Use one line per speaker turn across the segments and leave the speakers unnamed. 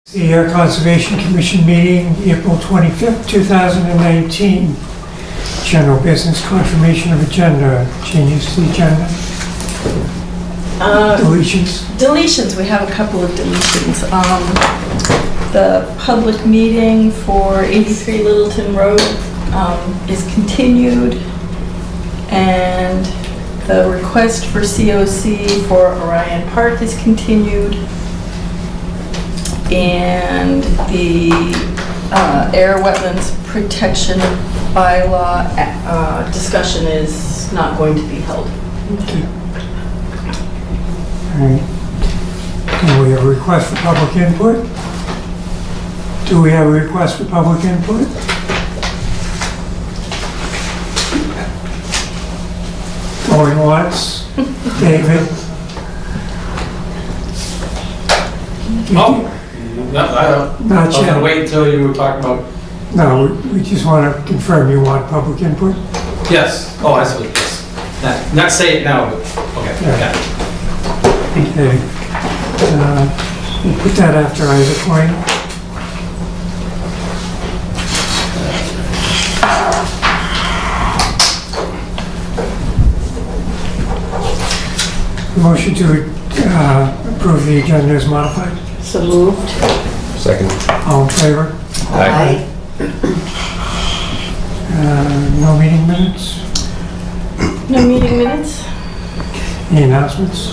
The Air Conservation Commission meeting, April 25th, 2019. General business, confirmation of agenda, changes to the agenda, deletions.
Deletions, we have a couple of deletions. The public meeting for 83 Littleton Road is continued, and the request for COC for Orion Park is continued, and the air wetlands protection bylaw discussion is not going to be held.
Okay. All right. Do we have a request for public input? Do we have a request for public input? Going once? David?
Oh, I
Not
was gonna
yet.
wait until you were talking about,
No, we just want to confirm you want public input.
yes, oh, I see what this. Not say it now, but, okay,
Yeah.
got it.
Okay. We'll put that after Isaac Wayne. Motion to approve the agenda as modified.
So moved.
Second.
All in favor?
Aye.
No meeting minutes?
No meeting minutes?
Any announcements?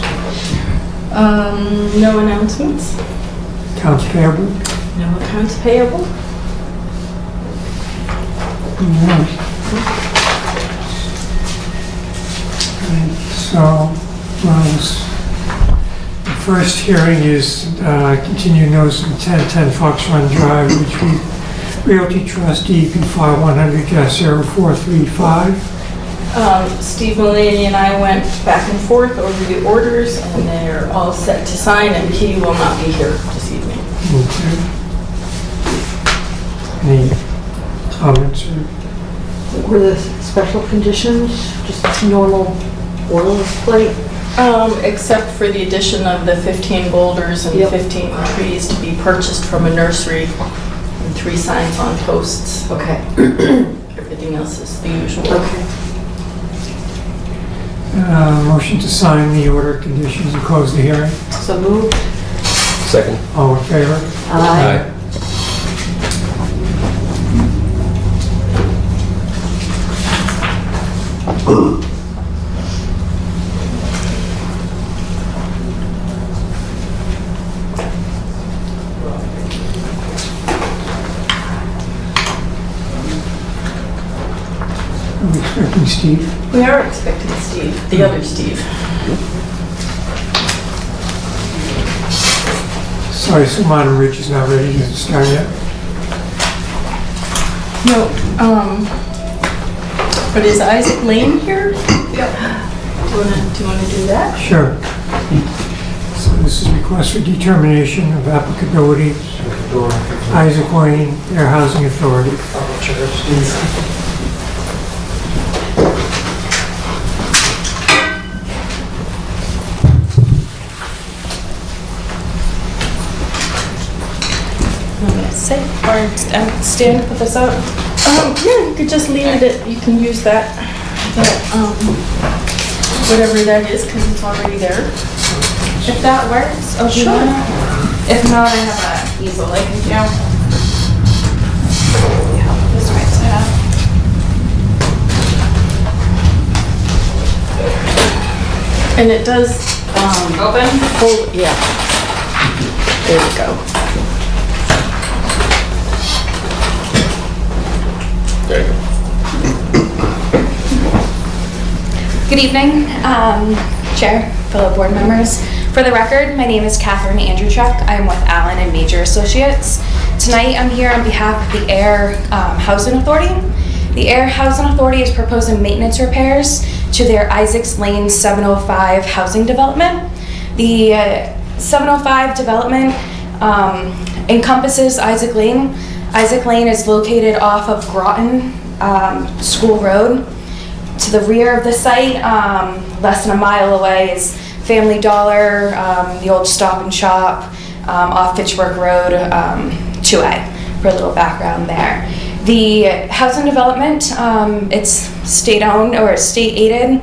No announcements?
Accounts payable?
No accounts payable?
So, the first hearing is continued notice of 1010 Fox Run Drive, which Realty Trustee can file 100-0435.
Steve Mulaney and I went back and forth over the orders, and they're all set to sign, and he will not be here this evening.
Okay. Any comments or?
Were the special conditions just normal boilerplate?
Except for the addition of the 15 boulders and
Yep.
15 trees to be purchased from a nursery, and 3 signs on posts.
Okay.
Everything else is the usual.
Okay.
Motion to sign the order of conditions and close the hearing.
So moved?
Second.
All in favor?
Aye.
Are we expecting Steve?
We are expecting Steve, the other Steve.
Sorry, Solomon Ridge is not ready to start yet.
No, but is Isaac Lane here? Yep. Do you wanna do that?
Sure. So this is request for determination of applicability, Isaac Wayne, Air Housing Authority.
I'm gonna sit or stand to put this up? Yeah, you could just leave it, you can use that, whatever that is, because it's already there.
If that works, oh, do you
Sure.
want it? If not, I have an easel I can do. Yeah, this right side up.
And it does,
Open?
hold, yeah. There we go.
There you go.
Good evening, Chair, fellow board members. For the record, my name is Catherine Andrewchuk. I'm with Allen and Major Associates. Tonight, I'm here on behalf of the Air Housing Authority. The Air Housing Authority is proposing maintenance repairs to their Isaacs Lane 705 housing development. The 705 development encompasses Isaac Lane. Isaac Lane is located off of Groton School Road. To the rear of the site, less than a mile away, is Family Dollar, the old Stop and Shop, off Fitchburg Road, 2A, for a little background there. The housing development, it's state-owned or state-aided,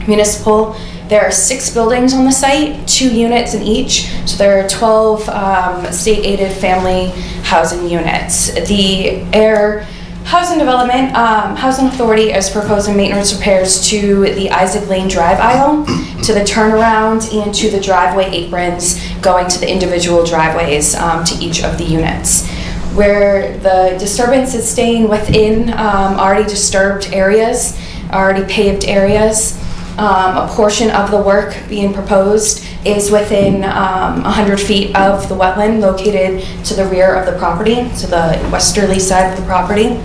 municipal. There are 6 buildings on the site, 2 units in each, so there are 12 state-aided family housing units. The Ayer Housing Development Housing Authority is proposing maintenance repairs to the Isaac Lane drive aisle, to the turnaround, and to the driveway aprons going to the individual driveways to each of the units. Where the disturbance is staying within already disturbed areas, already paved areas. A portion of the work being proposed is within 100 feet of the wetland located to the rear of the property, to the westerly side of the property.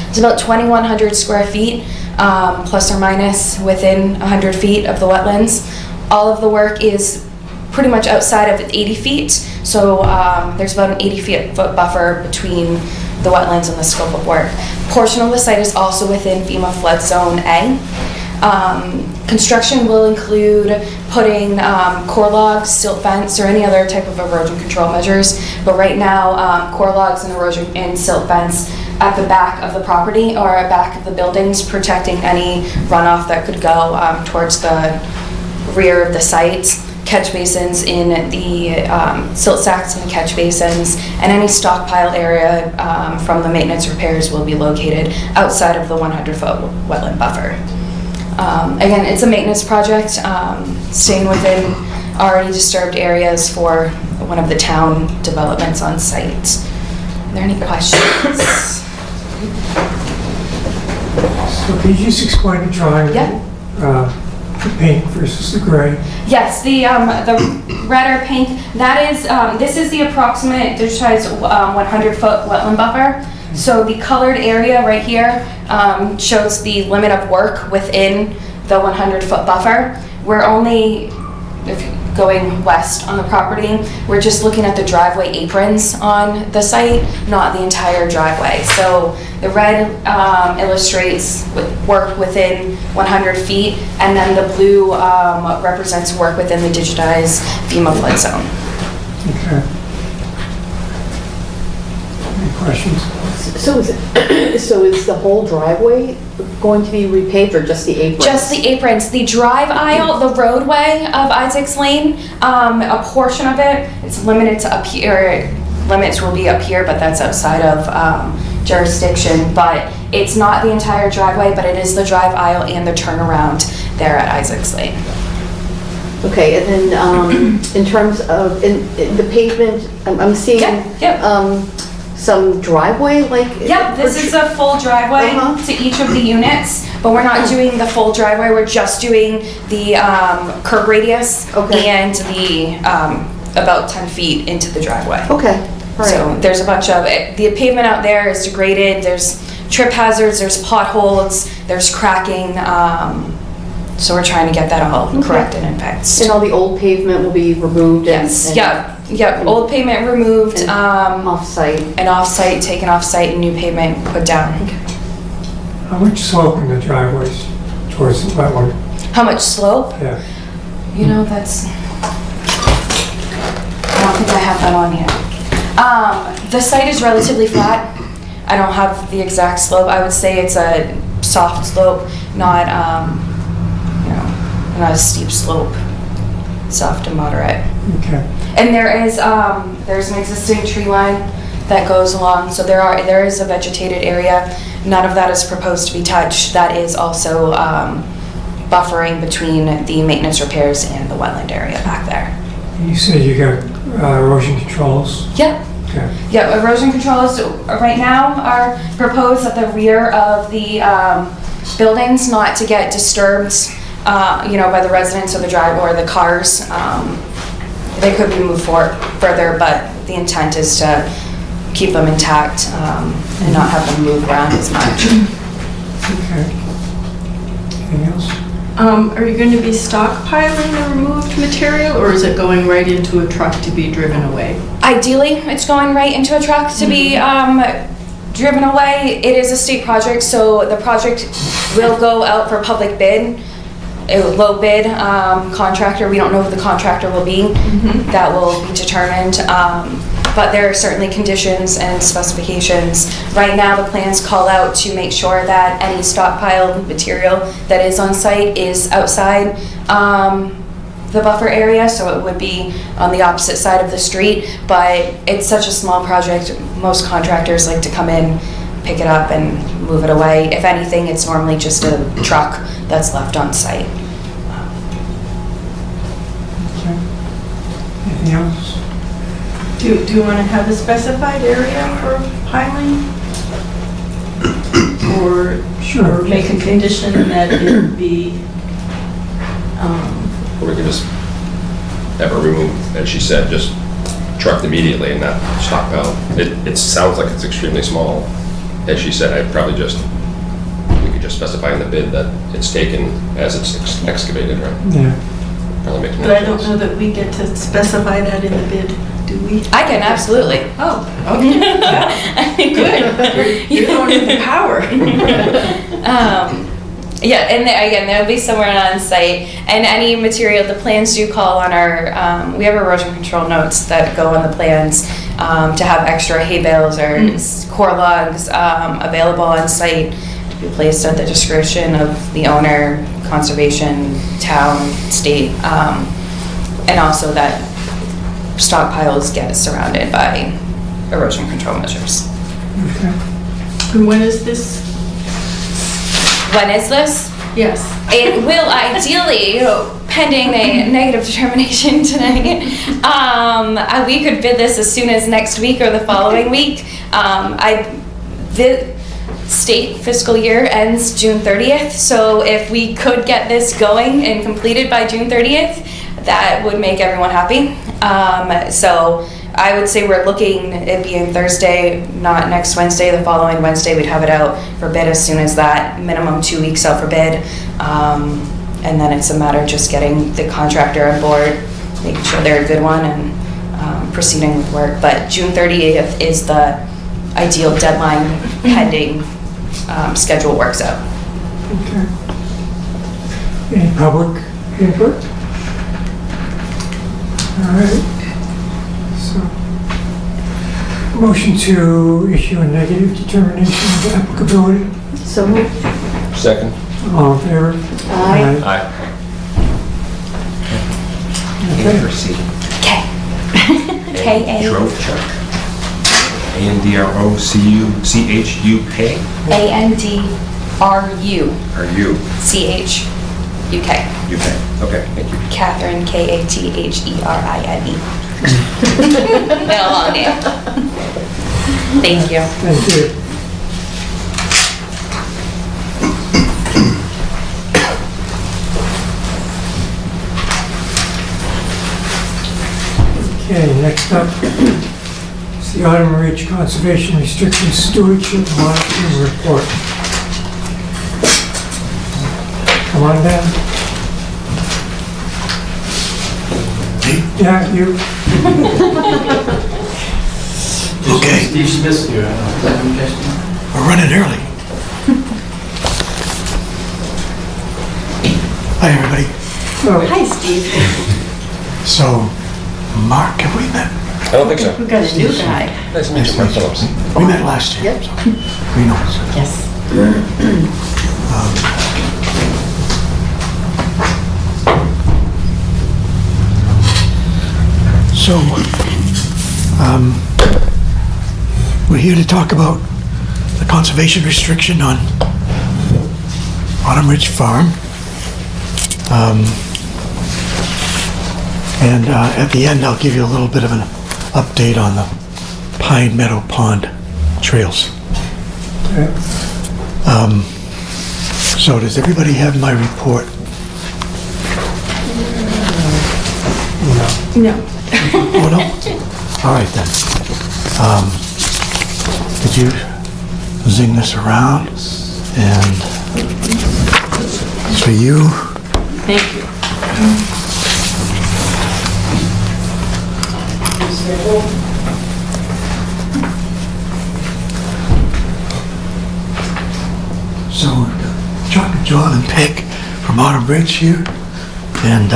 It's about 2,100 square feet, plus or minus within 100 feet of the wetlands. All of the work is pretty much outside of 80 feet, so there's about an 80-foot buffer between the wetlands and the scope of work. Portion of the site is also within FEMA flood zone A. Construction will include putting core logs, silt fence, or any other type of erosion control measures. But right now, core logs and erosion and silt fence at the back of the property or at back of the buildings, protecting any runoff that could go towards the rear of the site. Catch basins in the silt sacks in the catch basins, and any stockpile area from the maintenance repairs will be located outside of the 100-foot wetland buffer. Again, it's a maintenance project, staying within already disturbed areas for one of the town developments on site. Are there any questions?
So can you just explain the drawing?
Yeah.
The pink versus the gray?
Yes, the red or pink, that is, this is the approximate digitized 100-foot wetland buffer. So the colored area right here shows the limit of work within the 100-foot buffer. We're only, if you're going west on the property, we're just looking at the driveway aprons on the site, not the entire driveway. So the red illustrates work within 100 feet, and then the blue represents work within the digitized FEMA flood zone.
Okay. Any questions?
So is the whole driveway going to be repaved or just the aprons?
Just the aprons. The drive aisle, the roadway of Isaac's Lane, a portion of it, it's limited to up here. Limits will be up here, but that's outside of jurisdiction. But it's not the entire driveway, but it is the drive aisle and the turnaround there at Isaac's Lane.
Okay, and then in terms of the pavement, I'm seeing
Yep.
some driveway, like...
Yep, this is a full driveway to each of the units, but we're not doing the full driveway, we're just doing the curb radius and the about 10 feet into the driveway.
Okay, all right.
So there's a bunch of it. The pavement out there is degraded, there's trip hazards, there's potholes, there's cracking, so we're trying to get that all corrected and fixed.
And all the old pavement will be removed?
Yes, yep, old pavement removed,
and off-site.
and off-site, taken off-site, and new pavement put down.
How much slope in the driveways towards the wetland?
How much slope?
Yeah.
You know, that's, I don't think I have that on here. The site is relatively flat. I don't have the exact slope. I would say it's a soft slope, not, not a steep slope. Soft and moderate.
Okay.
And there is, there's an existing tree line that goes along, so there is a vegetated area. None of that is proposed to be touched. That is also buffering between the maintenance repairs and the wetland area back there.
You said you got erosion controls?
Yep.
Okay.
Yep, erosion controls right now are proposed at the rear of the buildings, not to get disturbed by the residents of the drive or the cars. They could be moved further, but the intent is to keep them intact and not have them move around as much.
Okay. Anything else?
Are you going to be stockpiling the removed material, or is it going right into a truck to be driven away?
Ideally, it's going right into a truck to be driven away. It is a state project, so the project will go out for public bid. a low bid contractor. We don't know who the contractor will be. That will be determined. But there are certainly conditions and specifications. Right now, the plans call out to make sure that any stockpiled material that is on site is outside the buffer area, so it would be on the opposite side of the street. But it's such a small project, most contractors like to come in, pick it up and move it away. If anything, it's normally just a truck that's left on site.
Okay. Anything else?
Do you want to have a specified area for piling? Or make a condition that it be,
Or we can just have her removed, as she said, just trucked immediately and not stockpile. It sounds like it's extremely small. As she said, we could just specify in the bid that it's taken as it's excavated, right?
Yeah.
Probably makes more
but I
sense.
don't know that we get to specify that in the bid, do we?
I can, absolutely.
Oh, okay. Good. You're going into power.
Yeah, and again, there'll be someone on site, and any material, the plans do call on our, we have erosion control notes that go on the plans to have extra hay bales or core logs available on site to be placed at the discretion of the owner, conservation, town, state, and also that stockpiles get surrounded by erosion control measures.
Okay.
And when is this?
When is this?
Yes.
It will ideally, pending a negative determination tonight, we could bid this as soon as next week or the following week. The state fiscal year ends June 30th, so if we could get this going and completed by June 30th, that would make everyone happy. So I would say we're looking at being Thursday, not next Wednesday, the following Wednesday, we'd have it out for bid as soon as that, minimum 2 weeks out for bid. And then it's a matter of just getting the contractor on board, making sure they're a good one and proceeding with work. But June 30th is the ideal deadline pending schedule works out.
Okay. Any public input? All right. So, motion to issue a negative determination of applicability.
So moved.
Second?
All in favor?
Aye.
Aye.
Okay.
K. K-A.
Androwchuk. A-N-D-R-O-C-U-C-H-U-K.
A-N-D-R-U.
Are you?
C-H-U-K.
UK. Okay, thank you.
Catherine, K-A-T-H-E-R-I-N-E. Been a long name. Thank you.
Thank you. Okay, next up is the Autumn Ridge Conservation Restriction Stewardship Monitoring Report. Come on down. Yeah, you.
Okay,
Steve Smith's here, I don't know. Is that who you guys know?
we're running early. Hi, everybody.
Oh,
Hi, Steve.
So, Mark, have we met?
I don't think so.
We've got a new guy.
Nice to meet you, Mark Phillips.
We met last year.
Yep.
so We know.
Yes.
So, we're here to talk about the conservation restriction on Autumn Ridge Farm. And at the end, I'll give you a little bit of an update on the Pine Meadow Pond trails.
okay.
So does everybody have my report?
No.
Oh, no? All right, then. Could you zing this around? And it's for you.
Thank you.
So, Chuck, John, and Peg from from Autumn Bridge here, and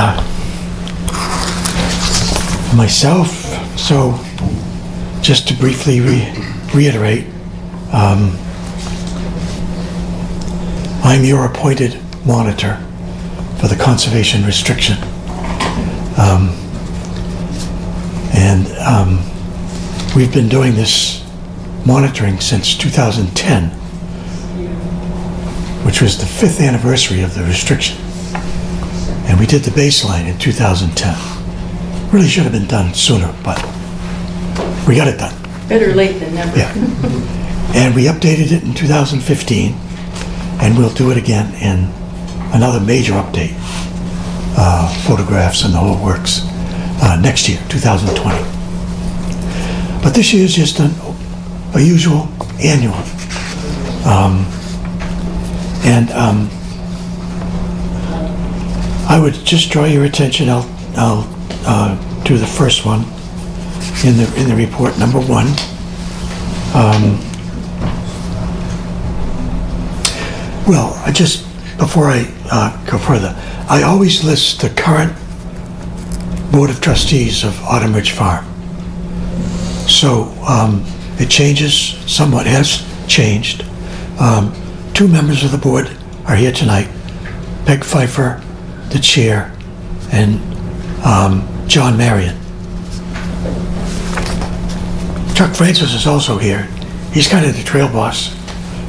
myself. So, just to briefly reiterate, I'm your appointed monitor for the conservation restriction. We've been doing this monitoring since 2010, which was the 5th anniversary of the restriction. And we did the baseline in 2010. Really should have been done sooner, but we got it done.
Better late than never.
Yeah. And we updated it in 2015, and we'll do it again in another major update, photographs and the whole works, next year, 2020. But this year is just a usual annual. I would just draw your attention. I'll do the first one in the report, number 1. Well, before I go further, I always list the current Board of Trustees of Autumn Ridge Farm. So it changes, somewhat has changed. 2 members of the board are here tonight. Peg Pfeiffer, the chair, and John Marion. Chuck Francis is also here. He's kind of the trail boss,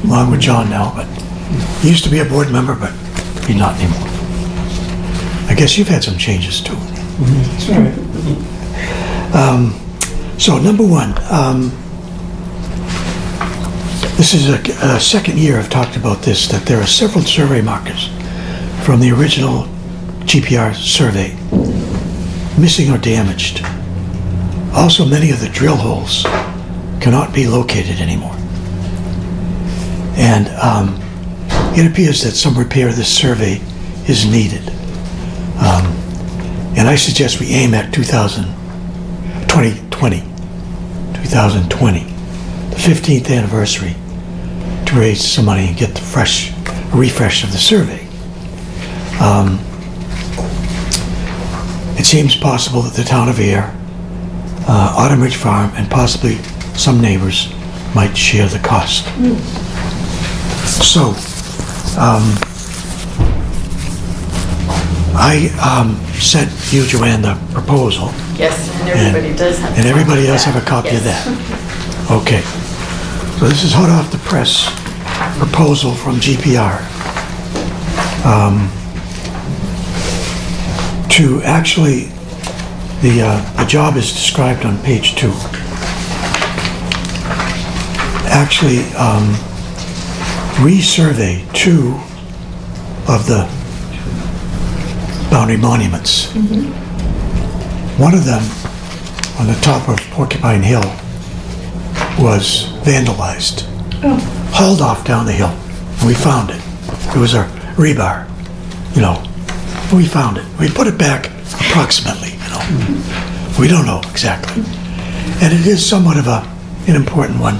along with John now, but he used to be a board member, but he's not anymore. I guess you've had some changes too.
That's right.
So number 1, this is a second year I've talked about this, that there are several survey markers from the original GPR survey missing or damaged. Also, many of the drill holes cannot be located anymore. And it appears that some repair of this survey is needed. And I suggest we aim at 2020, the 15th anniversary, to raise some money and get the refresh of the survey. It seems possible that the town of Ayer, Autumn Ridge Farm, and possibly some neighbors might share the cost. So, I sent you, Joanne, the proposal.
Yes, and everybody does have.
And everybody else have a copy of that? Okay. So this is hot off the press proposal from GPR. To actually, the job is described on page 2. Actually, resurvey 2 of the boundary monuments. One of them, on the top of Porcupine Hill, was vandalized, hauled off down the hill, and we found it. It was a rebar, we found it. We put it back approximately, We don't know exactly. And it is somewhat of an important one,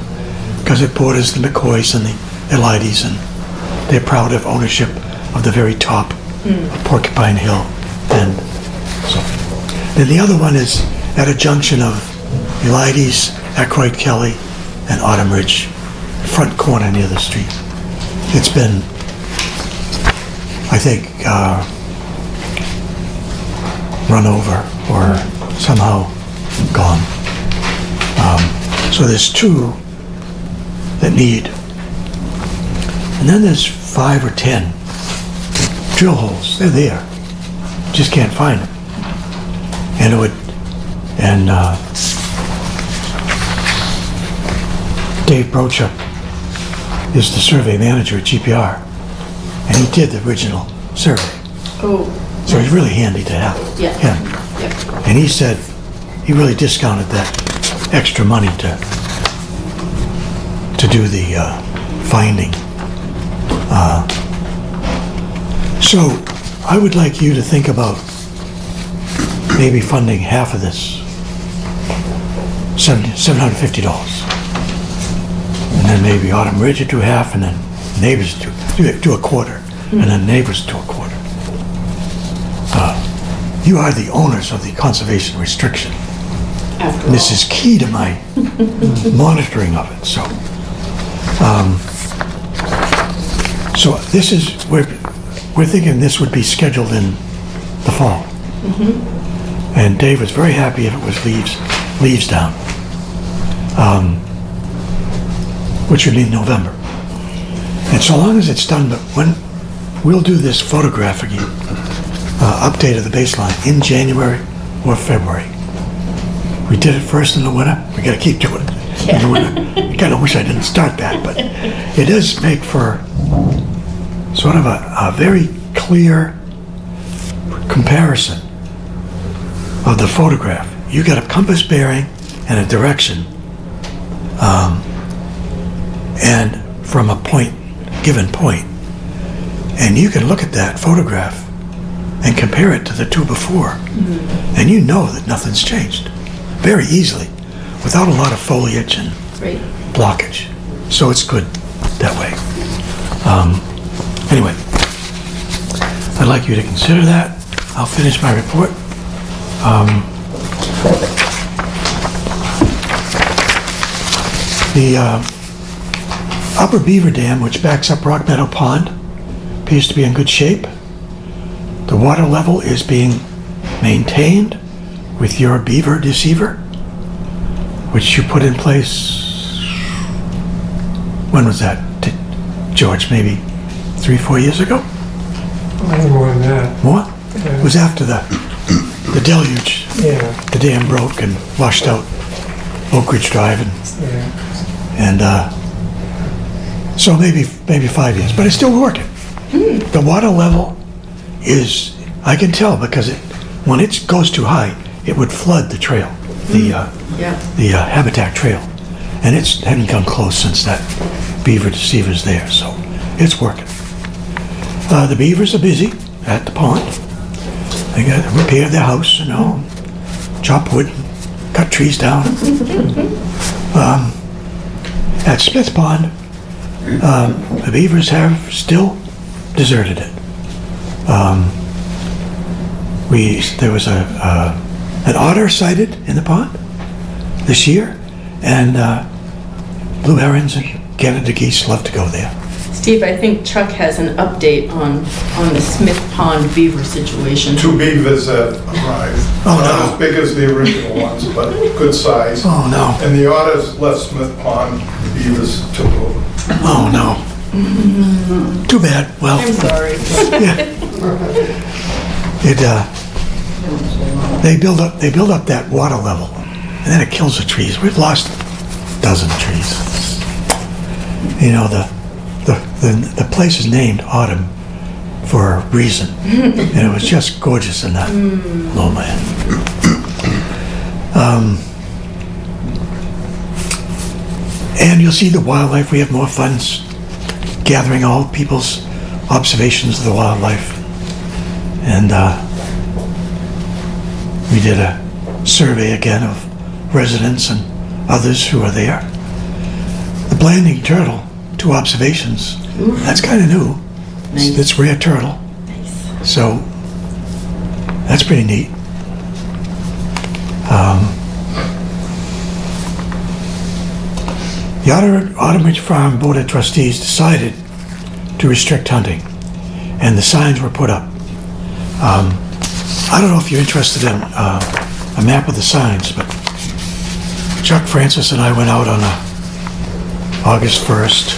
because it borders the McCoys and the Elides, and they're proud of ownership of the very top of Porcupine Hill. And so, then the other one is at a junction of Elides, Ackroyd Kelly, and Autumn Ridge, front corner near the street. It's been, I think, run over or somehow gone. So there's 2 that need. And then there's 5 or 10 drill holes. They're there. Just can't find them. And Dave Brochup is the survey manager at GPR, and he did the original survey.
Oh.
So he's really handy to have.
Yeah.
Yeah. And he said he really discounted that extra money to do the finding. So I would like you to think about maybe funding half of this, $750. And then maybe Autumn Ridge would do half, and then neighbors do a quarter, and then neighbors do a quarter. you are the owners of the conservation restriction.
After
And this is key to my monitoring of it, so. So this is, we're thinking this would be scheduled in the fall. And Dave was very happy if it was leaves down, which would mean November. And so long as it's done, but when we'll do this photographing update of the baseline in January or February. We did it first in the winter. We got to keep doing it in the winter. I kind of wish I didn't start that, but it does make for sort of a very clear comparison of the photograph. You got a compass bearing and a direction, and from a given point, and you can look at that photograph and compare it to the two before, and you know that nothing's changed very easily, without a lot of foliage and
Right.
blockage. So it's good that way. Anyway, I'd like you to consider that. I'll finish my report. The Upper Beaver Dam, which backs up Rock Meadow Pond, appears to be in good shape. The water level is being maintained with your beaver deceiver, which you put in place, when was that, George? Maybe 3-4 years ago?
A little more than that.
More? It was after the deluge.
Yeah,
The dam broke and washed out Oak Ridge Drive,
yeah.
and so maybe 5 years, but it's still working. The water level is, I can tell, because when it goes too high, it would flood the trail, the habitat trail, and it hadn't come close since that beaver deceiver's there, so it's working. The beavers are busy at the pond. They got to repair their house, chop wood, cut trees down. At Smith Pond, the beavers have still deserted it. There was an otter sighted in the pond this year, and blue herons and Canada geese love to go there.
Steve, I think Chuck has an update on the Smith Pond beaver situation.
2 beavers have arrived.
Oh,
Not
no.
as big as the original ones, but good size.
Oh, no.
And the otters left Smith Pond, the beavers took over.
Oh, no. Too bad. Well,
I'm sorry.
they build up that water level, and then it kills the trees. We've lost a dozen trees. The place is named Autumn for a reason, and it was just gorgeous in that lowland. And you'll see the wildlife. We have more funds gathering all people's observations of the wildlife. And we did a survey again of residents and others who are there. The blanding turtle, 2 observations. That's kind of new.
Nice.
It's rare turtle.
Nice.
So that's pretty neat. The Autumn Ridge Farm Board of Trustees decided to restrict hunting, and the signs were put up. I don't know if you're interested in a map of the signs, but Chuck Francis and I went out on August 1st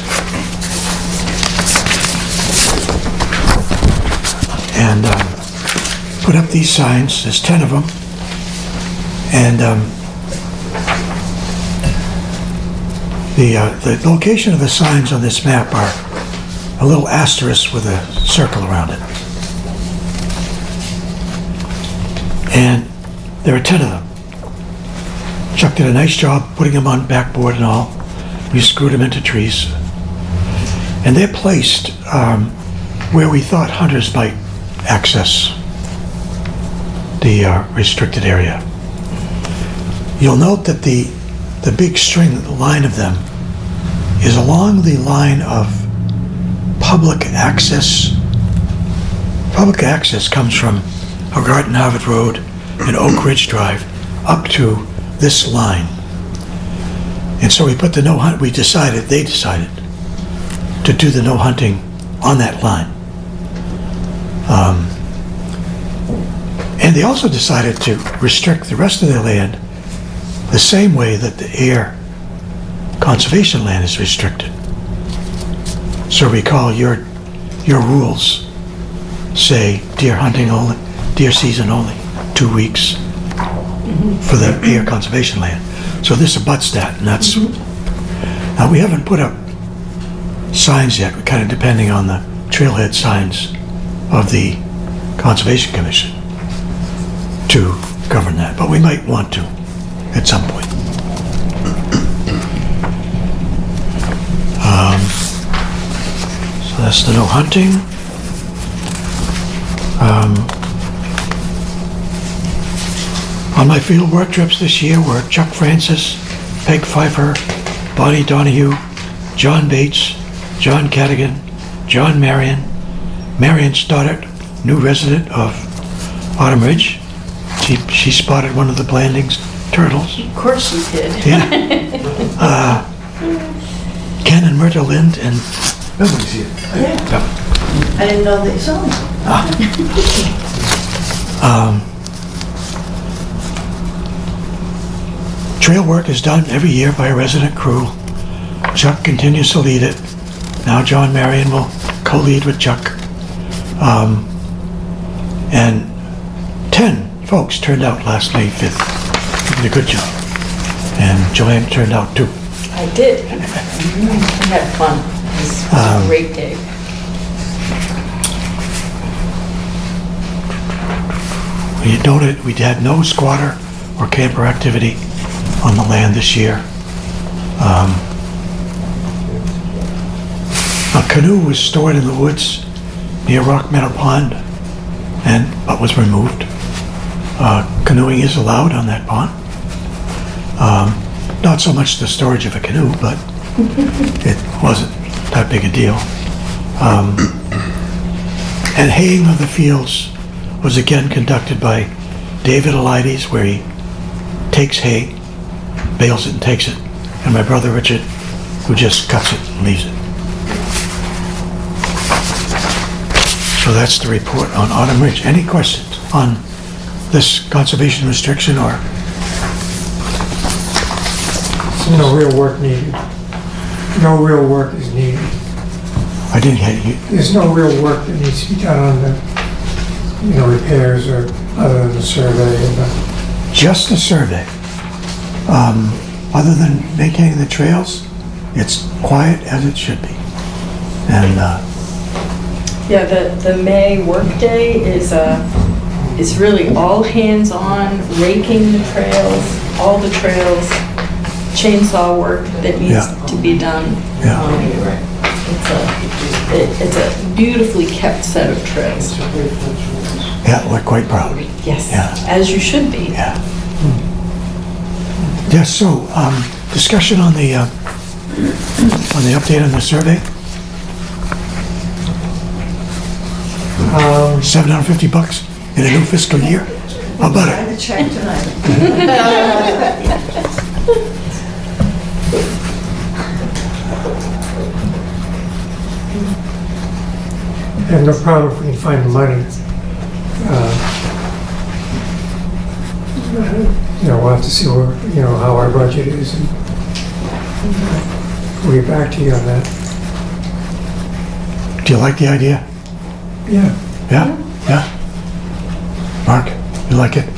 and put up these signs. There's 10 of them, and the location of the signs on this map are a little asterisk with a circle around it. And there are 10 of them. Chuck did a nice job putting them on backboard and all. We screwed them into trees. And they're placed where we thought hunters might access the restricted area. You'll note that the big string, the line of them, is along the line of public access. Public access comes from of Garden Harvard Road and Oak Ridge Drive up to this line. And so we put the no hunt, they decided to do the no hunting on that line. And they also decided to restrict the rest of their land the same way that the Ayer conservation land is restricted. So recall your rules say deer hunting only, deer season only, 2 weeks for the Ayer conservation land. So this abuts that, and that's, now we haven't put up signs yet, we're kind of depending on the trailhead signs of the Conservation Commission to govern that, but we might want to at some point. So that's the no hunting. On my field work trips this year were Chuck Francis, Peg Pfeiffer, Bonnie Donahue, John Bates, John Cadigan, John Marion, Marion Stoddart, new resident of Autumn Ridge. She spotted one of the Blandings turtles.
Of course she did.
Yeah. Ken and Myrta Lind and nobody's here.
Yeah. I didn't know they saw me.
Trail work is done every year by a resident crew. Chuck continues to lead it. Now John Marion will co-lead with Chuck. And 10 folks turned out last May 5th. You did a good job. And Joanne turned out too.
I did. I had fun. It was a great day.
We noted we had no squatter or camper activity on the land this year. A canoe was stored in the woods near Rock Meadow Pond but was removed. Canoeing is allowed on that pond. Not so much the storage of a canoe, but it wasn't that big a deal. And haying of the fields was again conducted by David Elides, where he takes hay, bales it and takes it, and my brother Richard, who just cuts it and leaves it. So that's the report on Autumn Ridge. Any questions on this conservation restriction or?
So no real work needed. No real work is needed.
I didn't get you.
There's no real work that needs to be done on the, repairs or other than the survey and the.
Just a survey. Other than maintaining the trails, it's quiet as it should be. And
Yeah, the May workday is really all hands on, raking the trails, all the trails, chainsaw work that needs to be done.
Yeah.
It's a beautifully kept set of trails.
yeah, we're quite proud.
Yes,
Yeah.
as you should be.
Yeah. Yeah, so, discussion on the update on the survey? $750 in a new fiscal year? How about it?
I have no problem if we can find the money. We'll have to see where, how our budget is, and we'll get back to you on that.
Do you like the idea?
Yeah.
Yeah? Yeah? Mark, you like it?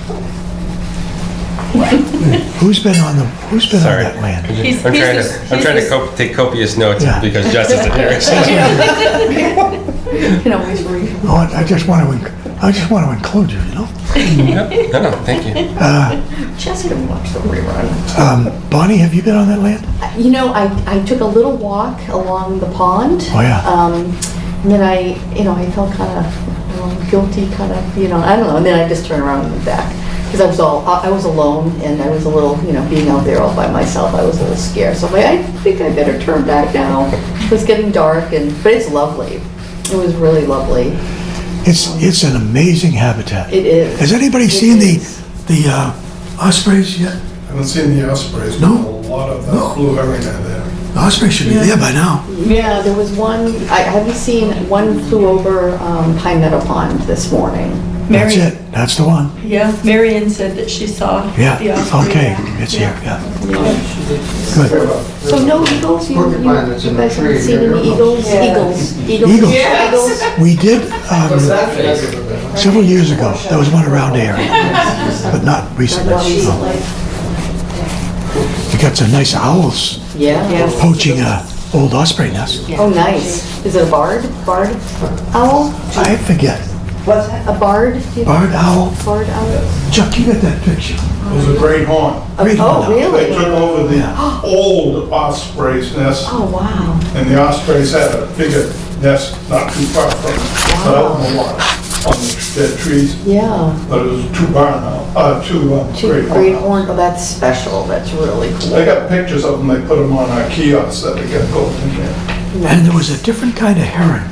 Who's been on
Sorry.
that land?
I'm trying to take copious notes
Yeah.
because Jess isn't here.
Oh, I just want to include you,
No, thank you.
Just gonna watch the rerun.
Bonnie, have you been on that land?
I took a little walk along the pond.
Oh, yeah.
And then I felt kind of guilty, I don't know. And then I just turned around and went back. Because I was alone and I was a little, being out there all by myself, I was a little scared. So I'm like, I think I better turn back now. It was getting dark, but it's lovely. It was really lovely.
It's an amazing habitat.
It is.
Has anybody
It
seen
is.
the ospreys yet?
I haven't seen the ospreys, but
No?
a lot of
No.
blue herring are there.
The ospreys should be there by now.
Yeah, there was one, have you seen, one flew over Pine Meadow Pond this morning.
That's
Mary,
it, that's the one.
yeah, Marion said that she saw the
Yeah,
osprey.
okay, it's here, yeah.
Yeah.
Good.
So no eagles? You
Porcupine that's in the
guys haven't
tree,
seen
yeah.
any eagles?
Yeah.
Eagles.
Eagles.
Eagles.
We did,
What's that face?
several years ago, there was one around here, but not recently.
Not recently.
We got some nice owls
Yeah.
poaching a old osprey nest.
Oh, nice. Is it a barred? Barred owl?
I forget,
A barred?
barred owl?
Barred owl?
Chuck, you got that picture?
It was a great horn.
Great
Oh,
owl.
They
really?
took over the old osprey's nest,
Oh, wow.
and the ospreys had a bigger nest not too far from it, but out in the water, on the dead trees.
Yeah.
But it was two
Two
great
great
horn.
horn, oh, that's special. That's really cool.
I got pictures of them, they put them on our kiosks that they got going in there.
And there was a different kind of heron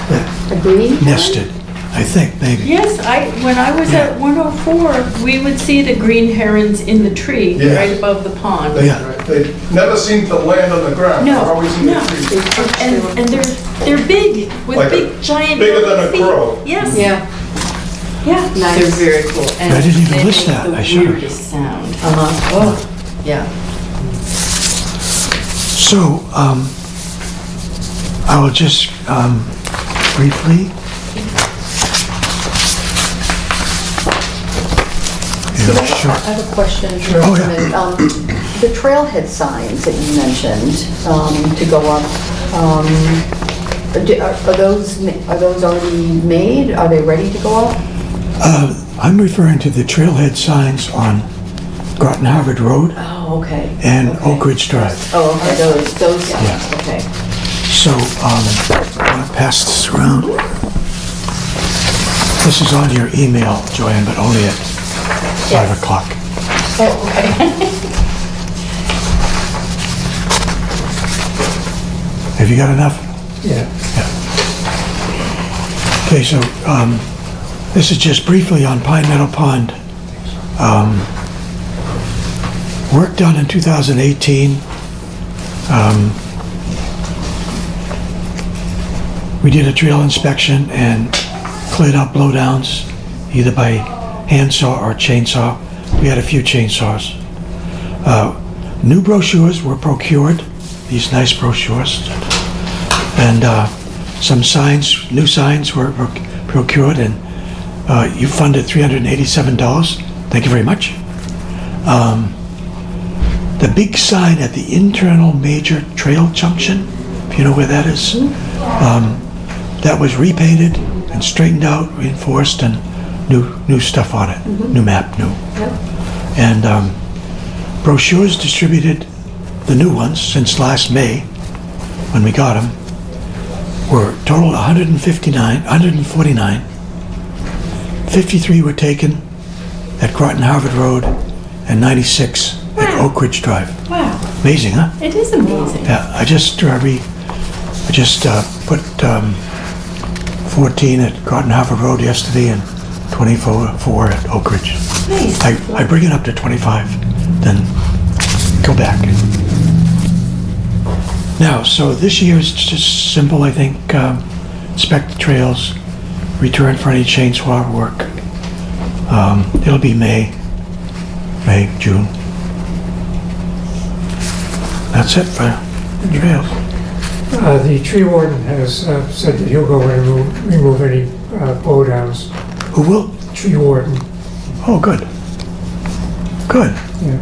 that
A green?
nested, I think, maybe.
Yes, when I was at 104, we would see the green herons in the tree
Yes.
right above the pond.
Yeah.
They never seem to land on the ground, they're
No,
always in the
no.
trees.
And they're big, with
Like a-
big giant
bigger than
yellow
a
feet.
crow.
Yes,
Yeah.
yeah.
Nice.
They're very cool. And
I didn't even
they
list
make
that.
the
I should've.
weirdest sound.
Uh-huh.
Oh, yeah.
So, I will just briefly. Yeah, sure.
I have a question.
Oh, yeah.
The trailhead signs that you mentioned to go up, are those already made? Are they ready to go up?
I'm referring to the trailhead signs on Groton Harvard Road
Oh, okay.
and
Okay.
Oak Ridge Drive.
Oh, okay, those signs,
Yeah.
okay.
So, I'm gonna pass this around. This is on your email, Joanne, but only at 5 o'clock.
Oh, okay.
Have you got enough?
Yeah.
Okay, so, this is just briefly on Pine Meadow Pond. Work done in 2018. We did a trail inspection and cleared out blowdowns, either by handsaw or chainsaw. We had a few chainsaws. New brochures were procured, these nice brochures. And some signs, new signs were procured, and you funded $387. Thank you very much. The big sign at the internal major trail junction, if you know where that is, that was repainted and straightened out, reinforced, and new stuff on it, new map, new. And brochures distributed, the new ones since last May, when we got them, were total 149. 53 were taken at Groton Harvard Road and 96 at Oak Ridge Drive.
Wow,
Amazing, huh?
it is amazing.
Yeah, I just put 14 at Groton Harvard Road yesterday and 24 at Oak Ridge.
Nice.
I bring it up to 25, then go back. Now, so this year is just simple, I think. Inspect the trails, return for any chainsaw work. It'll be May, June. That's it for the trails.
The tree warden has said that he'll go and remove any blow downs.
Who will?
Tree warden,
Oh, good. Good.
yeah.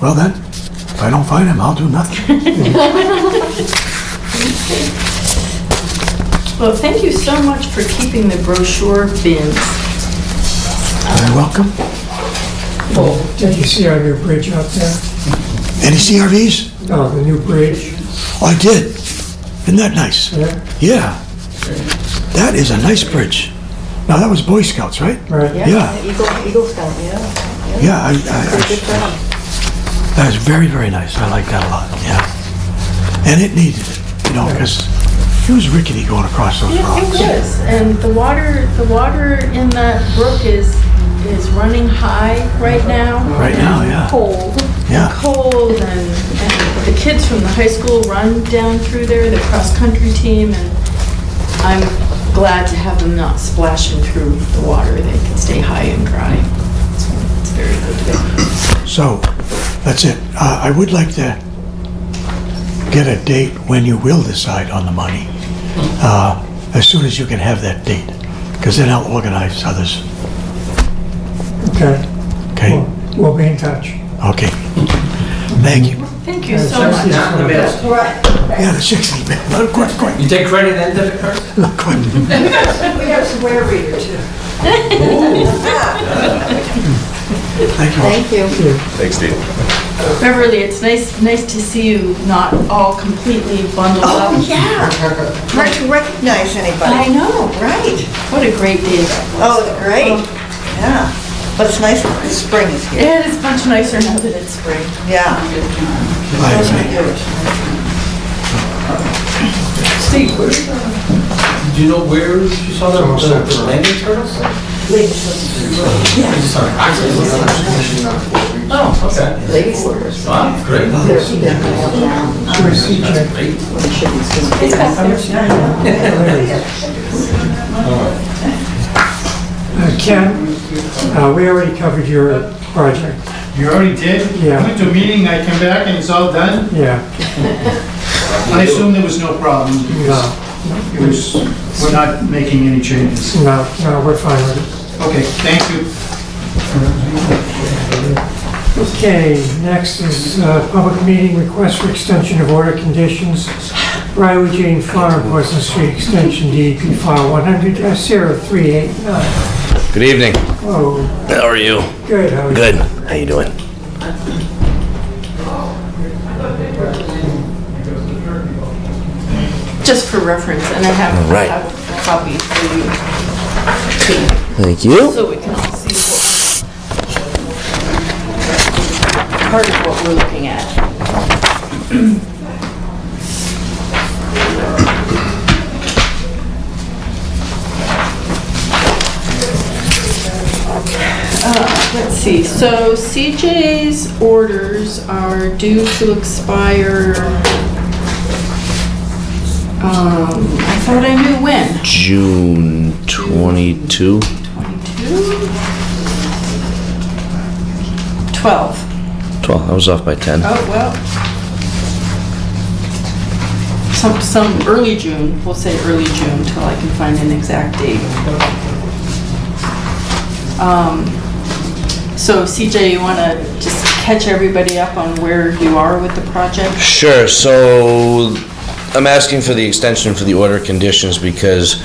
Well then, if I don't find him, I'll do nothing.
Well, thank you so much for keeping the brochure bins.
You're welcome.
Did you see our new bridge out there?
Any CRVs?
No, the new bridge.
Oh, I did. Isn't that nice?
Yeah,
Yeah. That is a nice bridge. Now, that was Boy Scouts, right?
right.
Yeah.
Eagle Scout, yeah.
Yeah,
Good job.
that is very, very nice. I like that a lot, yeah. And it needed it, because It was rickety going across those
It
rocks.
was, and the water in that brook is running high right now.
Right now, yeah.
Cold.
Yeah.
Cold, and the kids from the high school run down through there, the cross-country team, and I'm glad to have them not splashing through the water. They can stay high and dry. It's very good to them.
So, that's it. I would like to get a date when you will decide on the money. As soon as you can have that date, because then I'll organize others.
Okay.
Okay?
We'll be in touch.
Okay. Thank you.
Thank you so much.
Not in the mail.
Yeah, the 60, man. Look, quick.
You take credit and debit card?
Look, quick.
We have some ware reader too.
Thank you.
Thank you.
Thanks, Steve.
Beverly, it's nice to see you not all completely bundled up.
Oh, yeah. Hard to recognize anybody.
I know.
Right.
What a great day that was.
Oh, great. Yeah. But it's nice that the spring is here.
It is much nicer now that it's spring.
Yeah.
Bye.
Steve, do you know where you saw the landing turtles? Sorry. Oh, okay.
Lady slippers.
Wow, great.
They're definitely up now.
Where's CJ?
Great.
They should be soon.
It's back there.
Ken, we already covered your project.
You already did?
Yeah.
Went to a meeting, I came back and it's all done?
Yeah.
I assume there was no problem.
No,
We're not making any changes.
no, we're fine with it.
Okay, thank you.
Okay, next is public meeting request for extension of order conditions. Riley Jane Farm, Pleasant Street Extension, DEP file 100-0389.
Good evening.
Oh,
How are you?
good, how are you?
Good. How you doing?
Just for reference, and I have
Right.
a copy for you,
Thank you.
so we can all see part of what we're looking at. Let's see, so CJ's orders are due to expire, I thought I knew when.
June 22.
22? 12.
12. I was off by 10.
Oh, well. Some early June, we'll say early June, till I can find an exact date. So CJ, you wanna just catch everybody up on where you are with the project?
Sure. So I'm asking for the extension for the order conditions because,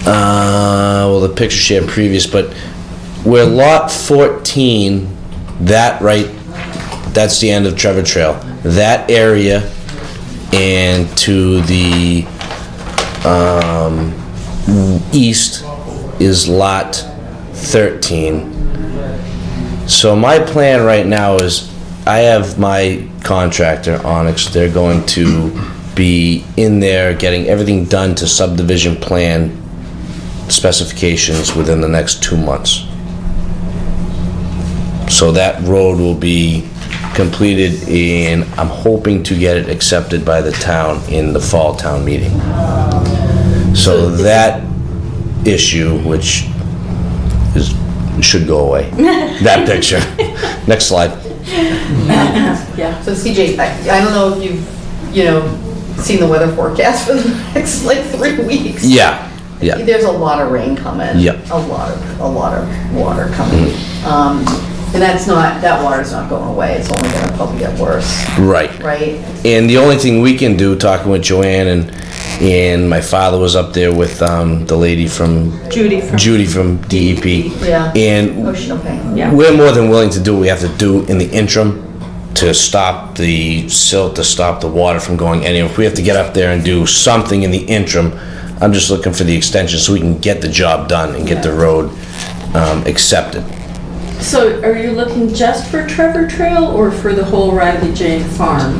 well, the picture shared previous, but where lot 14, that's the end of Trevor Trail. That area and to the east is lot 13. So my plan right now is I have my contractor, Onyx, they're going to be in there getting everything done to subdivision plan specifications within the next 2 months. So that road will be completed and I'm hoping to get it accepted by the town in the fall town meeting. So that issue, which should go away. That picture. Next slide.
Yeah.
So CJ, I don't know if you've, seen the weather forecast for the next like 3 weeks.
Yeah, yeah.
There's a lot of rain coming.
Yep.
A lot of water coming. And that water's not going away, it's only gonna probably get worse,
Right.
right?
And the only thing we can do, talking with Joanne and my father was up there with the lady from
Judy from
DEP.
Yeah.
And
Ocean, okay.
Yeah.
we're more than willing to do what we have to do in the interim to stop the silt, to stop the water from going anywhere. If we have to get up there and do something in the interim, I'm just looking for the extension so we can get the job done and get the road accepted.
So are you looking just for Trevor Trail or for the whole Riley Jane Farm?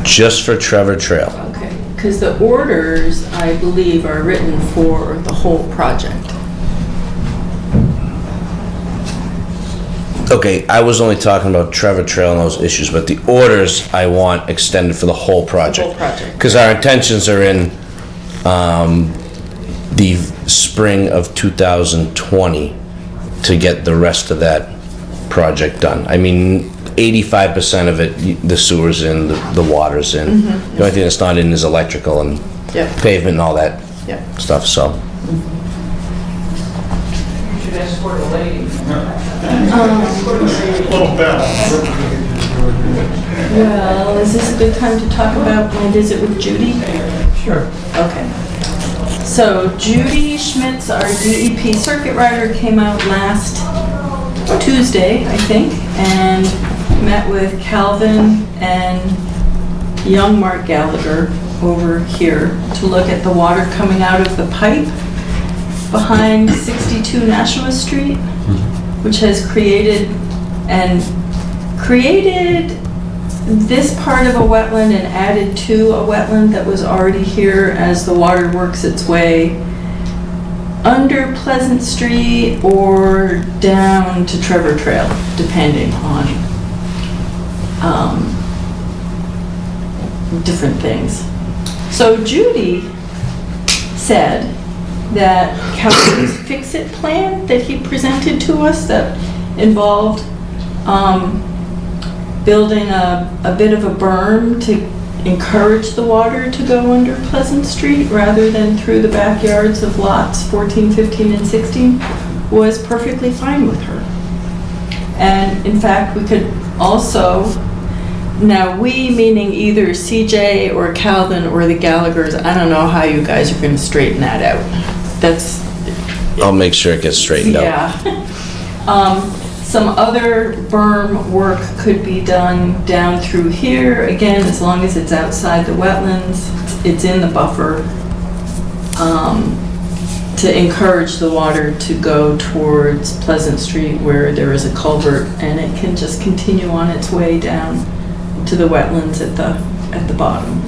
Just for Trevor Trail.
Okay. because the orders, I believe, are written for the whole project.
Okay, I was only talking about Trevor Trail and those issues, but the orders I want extended for the whole project.
whole project.
Because our intentions are in the spring of 2020 to get the rest of that project done. I mean, 85% of it, the sewer's in, the water's in. The only thing that's not in is electrical and
Yep.
pavement and all that
Yep.
stuff, so.
Little bell.
Well, is this a good time to talk about my visit with Judy?
Sure.
Okay. So Judy Schmitz, our DEP circuit rider, came out last Tuesday, I think, and met with Calvin and young Mark Gallagher over here to look at the water coming out of the pipe behind 62 Nashua Street, which has created this part of a wetland and added to a wetland that was already here as the water works its way under Pleasant Street or down to Trevor Trail, depending on different things. So Judy said that Calvin's fix-it plan that he presented to us that involved building a bit of a berm to encourage the water to go under Pleasant Street rather than through the backyards of lots 14, 15, and 16 was perfectly fine with her. And in fact, we could also, now we meaning either CJ or Calvin or the Gallaghers, I don't know how you guys are going to straighten that out. That's,
I'll make sure it gets straightened out.
yeah. Some other berm work could be done down through here, again, as long as it's outside the wetlands, it's in the buffer, to encourage the water to go towards Pleasant Street where there is a culvert and it can just continue on its way down to the wetlands at the bottom.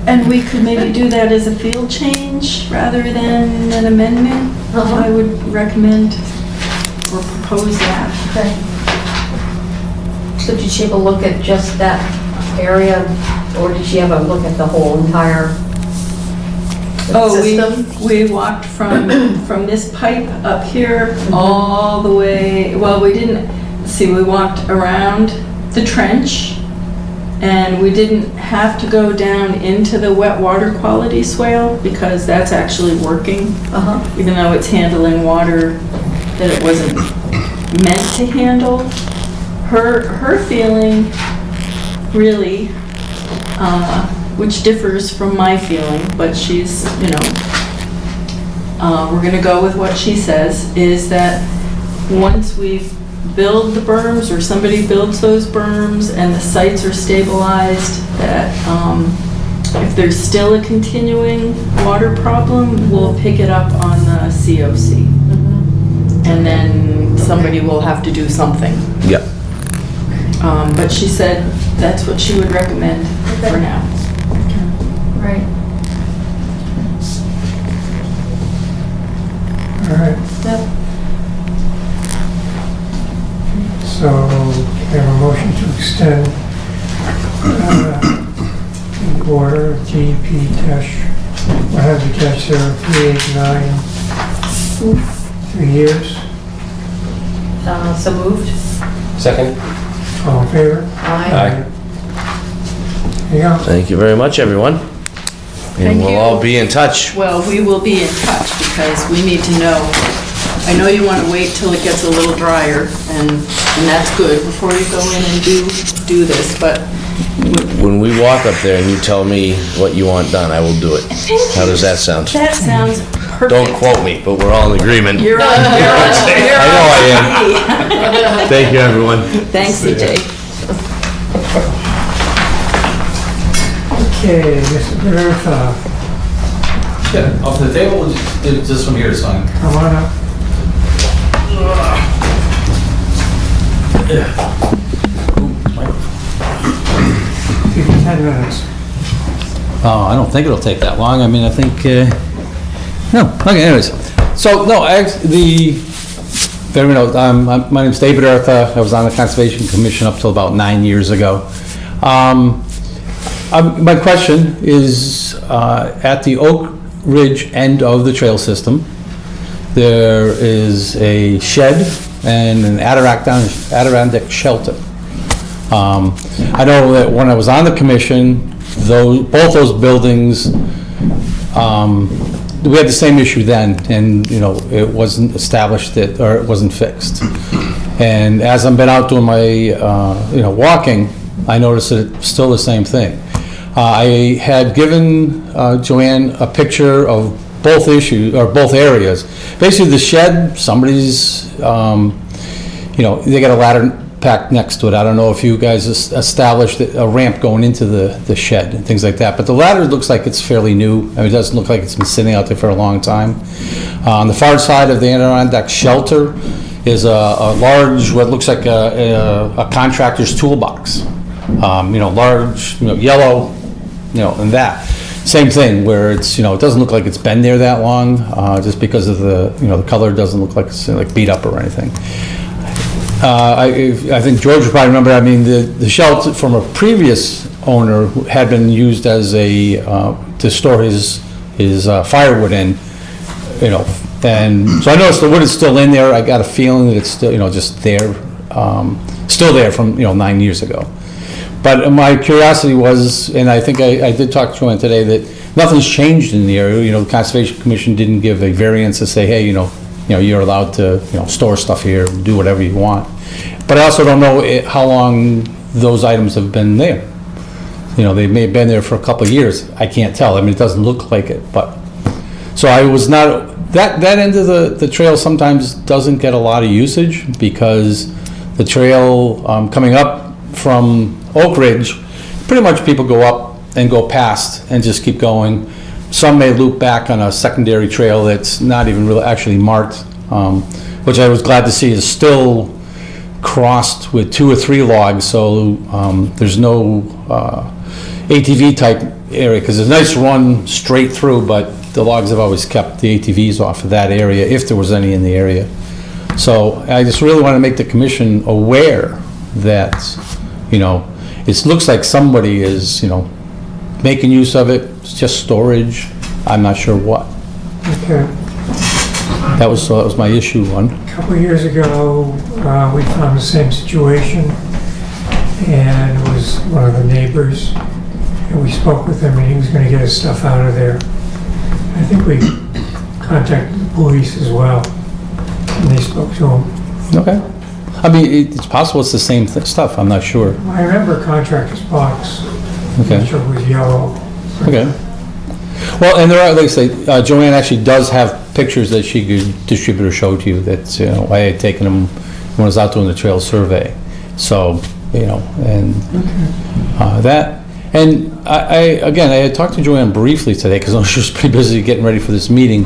And we could maybe do that as a field change rather than an amendment. I would recommend or propose that.
Okay. So did she have a look at just that area, or did she have a look at the whole entire system?
We walked from this pipe up here all the way, well, we didn't, see, we walked around the trench and we didn't have to go down into the wet water quality swale because that's actually working, even though it's handling water that it wasn't meant to handle. Her feeling really, which differs from my feeling, but she's, you know, we're gonna go with what she says, is that once we build the berms or somebody builds those berms and the sites are stabilized, that if there's still a continuing water problem, we'll pick it up on the COC. And then somebody will have to do something.
Yep.
But she said that's what she would recommend for now.
Right.
All right.
Yep.
So, we have a motion to extend the order of DEP-100-0389, 3 years.
So moved.
Second?
All in favor?
Aye.
There you go.
Thank you very much, everyone.
Thank
And we'll
you.
all be in touch.
Well, we will be in touch because we need to know. I know you want to wait till it gets a little drier, and that's good before you go in and do this, but
When we walk up there and you tell me what you want done, I will do it. How does that sound?
that sounds perfect.
Don't quote me, but we're all in agreement.
You're on,
I know I am. Thank you, everyone.
Thanks, CJ.
Okay, Mr. Bertha,
Yeah, off the table, just this one here to sign.
come on up. minutes.
I don't think it'll take that long. I mean, I think, no, okay, anyways. So, no, everyone knows, my name's David Eartha. I was on the Conservation Commission up till about 9 years ago. My question is, at the Oak Ridge end of the trail system, there is a shed and an Adirondack shelter. I know that when I was on the commission, both those buildings, we had the same issue then, and it wasn't established or it wasn't fixed. And as I've been out doing my walking, I noticed that it's still the same thing. I had given Joanne a picture of both issues, or both areas. Basically the shed, somebody's, they got a ladder packed next to it. I don't know if you guys established a ramp going into the shed and things like that, but the ladder looks like it's fairly new. I mean, it doesn't look like it's been sitting out there for a long time. On the far side of the Adirondack shelter is a large, what looks like a contractor's toolbox. Large, yellow, and that. Same thing where it's, it doesn't look like it's been there that long, just because of the color doesn't look like it's like beat up or anything. I think George would probably remember, I mean, the shelter from a previous owner had been used as to store his firewood in, and so I noticed the wood is still in there. I got a feeling that it's still, just there, still there from, 9 years ago. But my curiosity was, and I think I did talk to Joanne today, that nothing's changed in the area. The Conservation Commission didn't give a variance to say, hey, you're allowed to, store stuff here, do whatever you want. But I also don't know how long those items have been there. They may have been there for a couple of years. I can't tell. I mean, it doesn't look like it, but. So I was not, that end of the trail sometimes doesn't get a lot of usage because the trail coming up from Oak Ridge, pretty much people go up and go past and just keep going. Some may loop back on a secondary trail that's not even really actually marked, which I was glad to see is still crossed with 2 or 3 logs, so there's no ATV type area, because there's a nice run straight through, but the logs have always kept the ATVs off of that area, if there was any in the area. So I just really want to make the commission aware that, it looks like somebody is, making use of it. It's just storage. I'm not sure what.
Okay.
That was my issue one.
A couple of years ago, we found the same situation, and it was one of the neighbors, and we spoke with him, and he was going to get his stuff out of there. I think we contacted the police as well, and they spoke to him.
Okay. I mean, it's possible it's the same stuff. I'm not sure.
I remember contractor's box.
Okay.
I'm sure it was yellow.
Okay. Well, and there are, like I say, Joanne actually does have pictures that she could distribute or show to you. That's, I had taken them when I was out doing the trail survey. So, and that. And I had talked to Joanne briefly today because I know she was pretty busy getting ready for this meeting.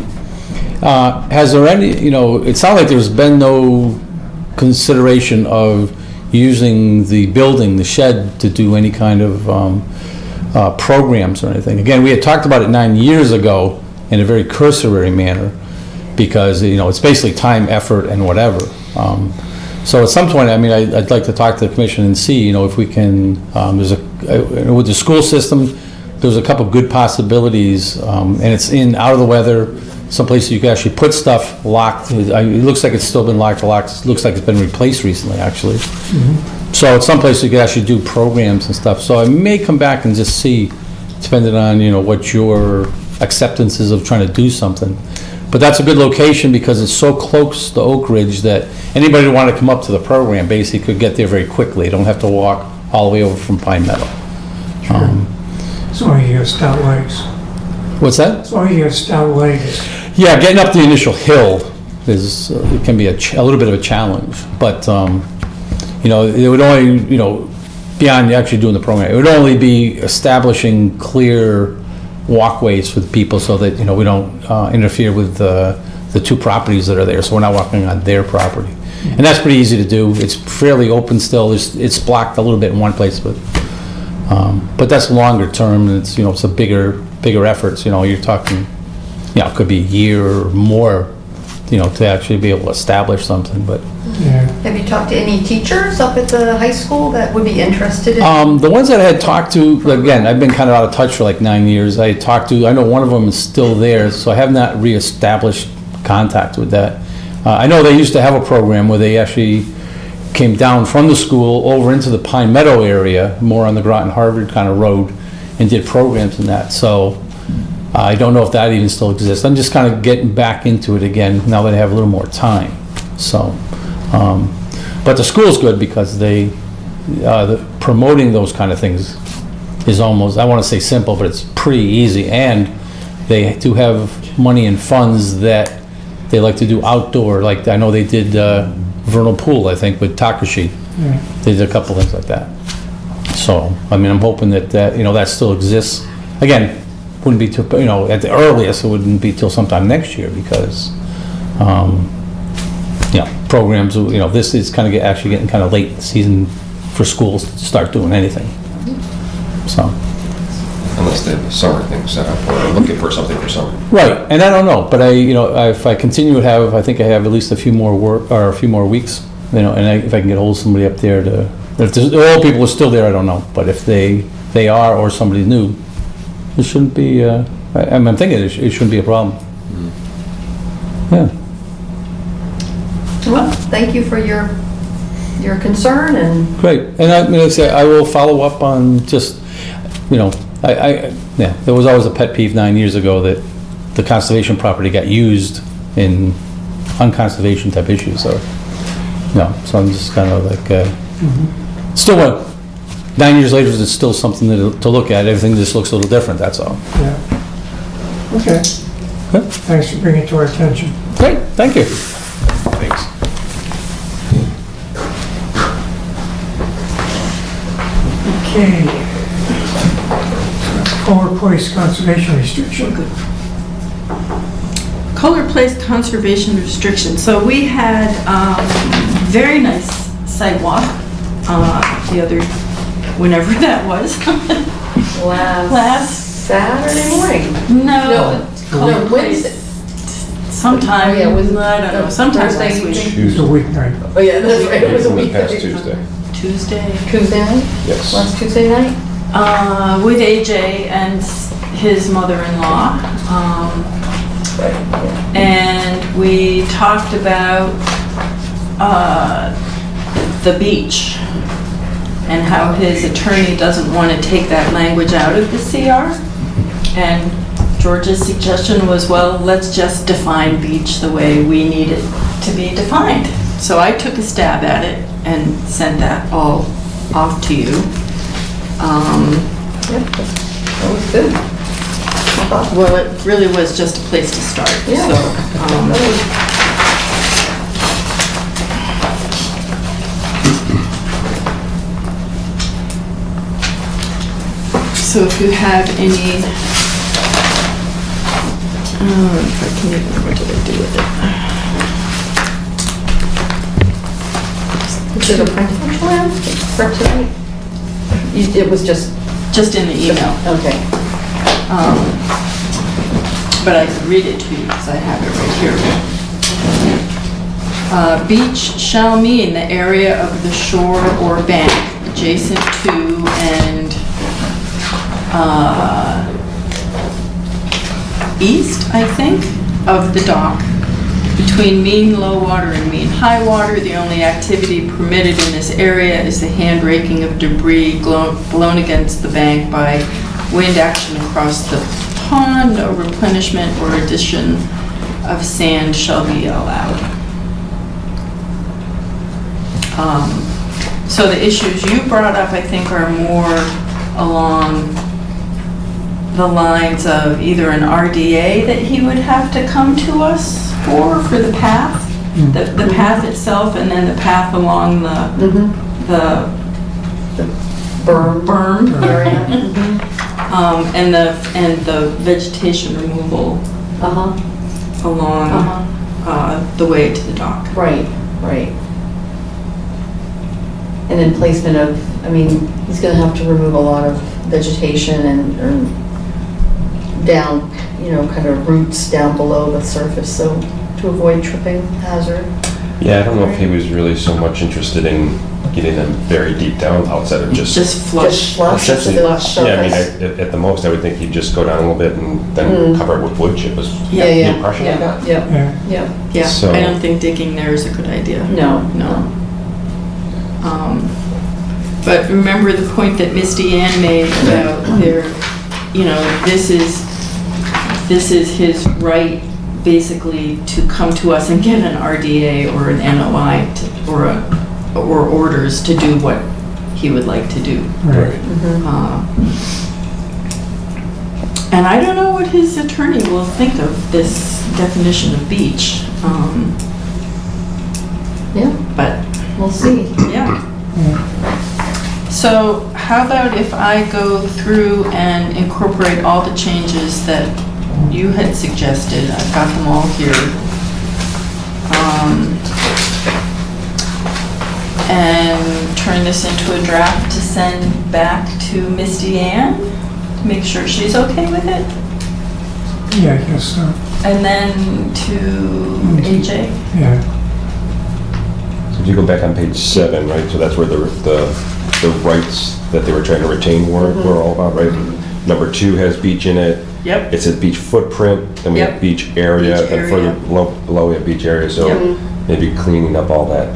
Has there any, it sounded like there's been no consideration of using the building, the shed, to do any kind of programs or anything. Again, we had talked about it 9 years ago in a very cursory manner because, it's basically time, effort, and whatever. So at some point, I mean, I'd like to talk to the commission and see, if we can, with the school system, there's a couple good possibilities, and it's out of the weather. Some places you can actually put stuff locked. It looks like it's still been locked. It looks like it's been replaced recently, actually. Mm-hmm. So at some places you can actually do programs and stuff. So I may come back and just see, depending on, what your acceptance is of trying to do something. But that's a good location because it's so close to Oak Ridge that anybody who wanted to come up to the program basically could get there very quickly. They don't have to walk all the way over from Pine Meadow.
Sure. So you have stout legs.
What's that?
So you have stout legs.
Yeah, getting up the initial hill is it can be a little bit of a challenge, but it would only beyond actually doing the program, it would only be establishing clear walkways for the people so that we don't interfere with the 2 properties that are there, so we're not walking on their property, and that's pretty easy to do. It's fairly open still. It's blocked a little bit in one place, but But that's longer term, and it's, it's a bigger efforts, you're talking, it could be a year or more, to actually be able to establish something, but.
Yeah.
Have you talked to any teachers up at the high school that would be interested in?
The ones that I had talked to, again, I've been kind of out of touch for like 9 years. I know one of them is still there, so I have not reestablished contact with that. I know they used to have a program where they actually came down from the school over into the Pine Meadow area, more on the Groton Harvard kind of road, and did programs in that. So I don't know if that even still exists. I'm just kind of getting back into it again now that I have a little more time. So, but the school's good because promoting those kind of things is almost, I want to say simple, but it's pretty easy. And they do have money and funds that they like to do outdoor. Like I know they did vernal pool, I think, with Takashi.
Yeah.
They did a couple things like that. So, I mean, I'm hoping that, that still exists. Again, wouldn't be till, at the earliest, it wouldn't be till sometime next year because, programs, this is kind of actually getting kind of late in the season for schools to start doing anything. So.
Unless they have a summer thing set up or looking for something for summer.
Right, and I don't know, but if I continue to have, I think I have at least a few more weeks, and if I can get hold of somebody up there if the old people are still there, I don't know, but if they are or somebody new, it shouldn't be, I'm thinking it shouldn't be a problem. Yeah.
Well, thank you for your concern and.
Great, and I will follow up on just, there was always a pet peeve 9 years ago that the conservation property got used in unconservation type issues, so I'm just kind of like, still 9 years later, it's still something to look at. Everything just looks a little different, that's all.
Yeah. Okay.
Good.
Thanks for bringing it to our attention.
Great, thank you.
Thanks.
Okay. Kohler Place Conservation Restriction.
Kohler Place conservation restriction. So we had very nice sidewalk whenever that was. Last
Saturday morning.
No, Kohler Place.
Wednesday.
Sometime,
Oh, yeah, was it-
I don't know, sometime
Thursday
last week.
evening?
It's a weeknight.
Oh, yeah, that's right, it was a week.
Past Tuesday.
Tuesday.
Tuesday night?
Yes.
Last Tuesday night?
With AJ and his mother-in-law.
Right, yeah.
And we talked about the beach and how his attorney doesn't want to take that language out of the CR. And George's suggestion was, well, let's just define beach the way we need it to be defined. So I took a stab at it and sent that all off to you.
Yep, that was good. I thought.
Well, it really was just a place to start.
Yeah.
So if you have any, if I can even, what did I do with it?
Is it a printed plan for tonight? It was just.
Just in the email.
Okay.
But I can read it to you because I have it right here. Beach shall mean the area of the shore or bank adjacent to and east, I think, of the dock. Between mean low water and mean high water, the only activity permitted in this area is the hand raking of debris blown against the bank by wind action across the pond. No replenishment or addition of sand shall be allowed. So the issues you brought up, I think, are more along the lines of either an RDA that he would have to come to us for the path, the path itself, and then the path along the berm area, and the vegetation removal along the way to the dock.
Right, right. And then placement of, I mean, he's gonna have to remove a lot of vegetation and down, you know, kind of roots down below the surface, so to avoid tripping hazard.
Yeah, I don't know if he was really so much interested in getting them very deep down outside of just.
Just flush.
Just flush
Essentially,
the
yeah, I mean,
surface.
at the most, I would think he'd just go down a little bit and then cover it with wood chip was
Yeah,
the
yeah,
impression I got.
yeah,
Yeah.
yeah.
Yeah,
So-
I don't think digging there is a good idea.
No,
No. But remember the point that Misty Ann made about their, you know, this is his right, basically, to come to us and get an RDA or an NOI or orders to do what he would like to do.
Right.
And I don't know what his attorney will think of this definition of beach.
Yeah,
But
we'll see.
yeah. So how about if I go through and incorporate all the changes that you had suggested? I've got them all here. And turn this into a draft to send back to Misty Ann, to make sure she's okay with it.
Yeah, I guess so.
And then to AJ.
Yeah.
So if you go back on page 7, right, so that's where the rights that they were trying to retain were all about, right? Number 2 has beach in it.
Yep.
It says beach footprint, then we have
Yep.
beach area,
Beach
then further below we have beach area, so
Yep.
maybe cleaning up all that,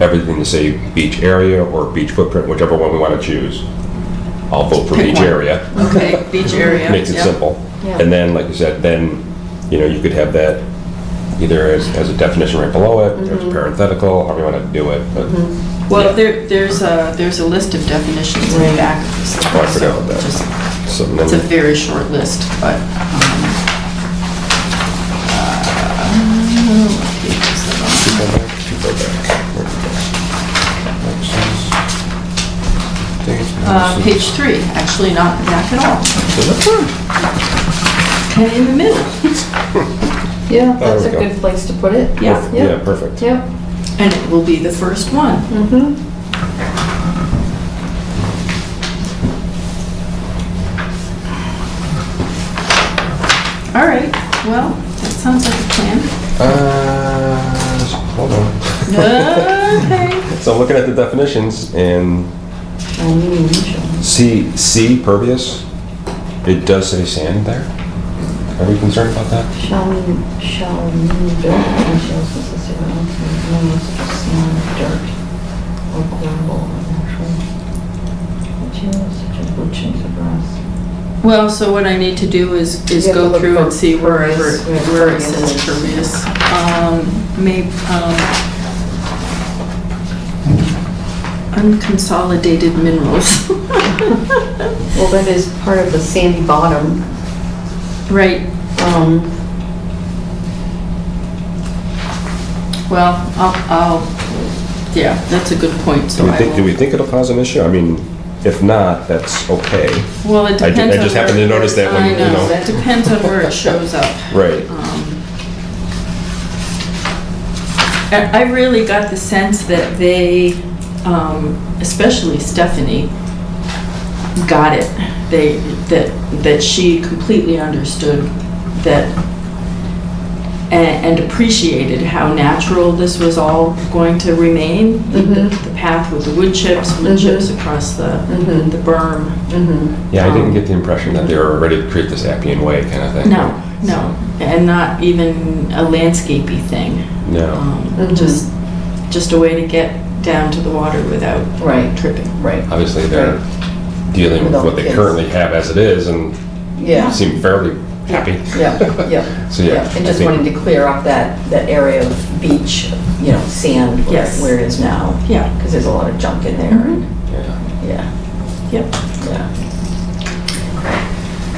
everything to say beach area or beach footprint, whichever one we want to choose. I'll vote for
Pick
beach
one.
area.
Okay, beach area.
Makes it
yep.
simple.
Yeah.
And then, like you said, then, you know, you could have that either as a definition right below it, or as a parenthetical, however you want to do it, but.
Well, there's a list of definitions in the back of this.
Oh, I forgot about that.
Just-
So then-
It's a very short list, but, what page is it
Go back, go back. Where did it go?
on? Page 3, actually not the back at all, and in the middle.
Yeah, that's
we
a
go.
good place to put it.
Yeah.
Yeah, perfect.
Yep.
And it will be the first one.
Mm-hmm.
All right, well, that sounds like a plan.
Hold on.
Okay.
So I'm looking at the definitions and C, pervious, it does say sand there. Are we concerned about that?
Shall mean dirt, and shall consist of sand, dirt, or gravel, or natural materials such as wood chips or grass.
Well, so what I need to do is
You have to
go
look
through
for
and see where it
pervious.
says pervious. Unconsolidated minerals.
Well, that is part of the sandy bottom.
Right, well, yeah, that's a good point, so I
Do we
will.
think it'll cause an issue? I mean, if not, that's okay.
Well, it
I
depends on
just happened
where-
to notice that when,
I
you know.
It depends on where it shows up.
Right.
And I really got the sense that they, especially Stephanie, got it. That she completely understood that and appreciated how natural this was all going to remain. The path with the wood chips across the berm.
Yeah, I didn't get the impression that they were ready to create this Appian Way kind of thing.
No, and not even a landscapey thing.
No.
Just a way to get down to the water without tripping.
Right.
Obviously, they're dealing with
Without
what they
kids.
currently have as it is and
Yeah.
seem fairly happy.
Yeah, yeah.
So, yeah,
And
I
just
think-
wanting to clear up that area of beach, you know, sand where
Yes.
where it is now.
Yeah.
Because there's a lot of junk in there. and-
Yeah.
Yeah,
Yep.
yeah.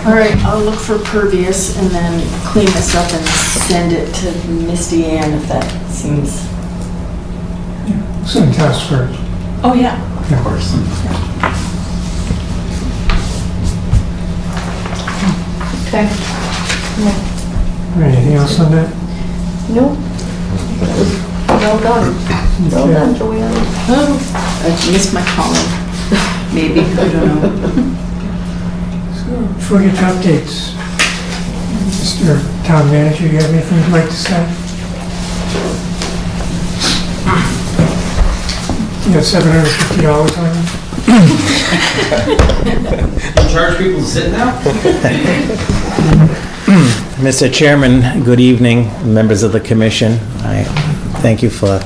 All right, I'll look for pervious and then clean this up and send it to Misty Ann if that seems.
Send test first.
Oh, yeah, of course.
Okay.
Anything else on that?
No. That was well done. Well done, Joanne.
Oh, I missed my column, maybe, I don't know.
Before we get to updates, Mr. Town Manager, you have anything you'd like to say? You have $750 on you?
You charge people to sit now?
Mr. Chairman, good evening, members of the commission. I thank you for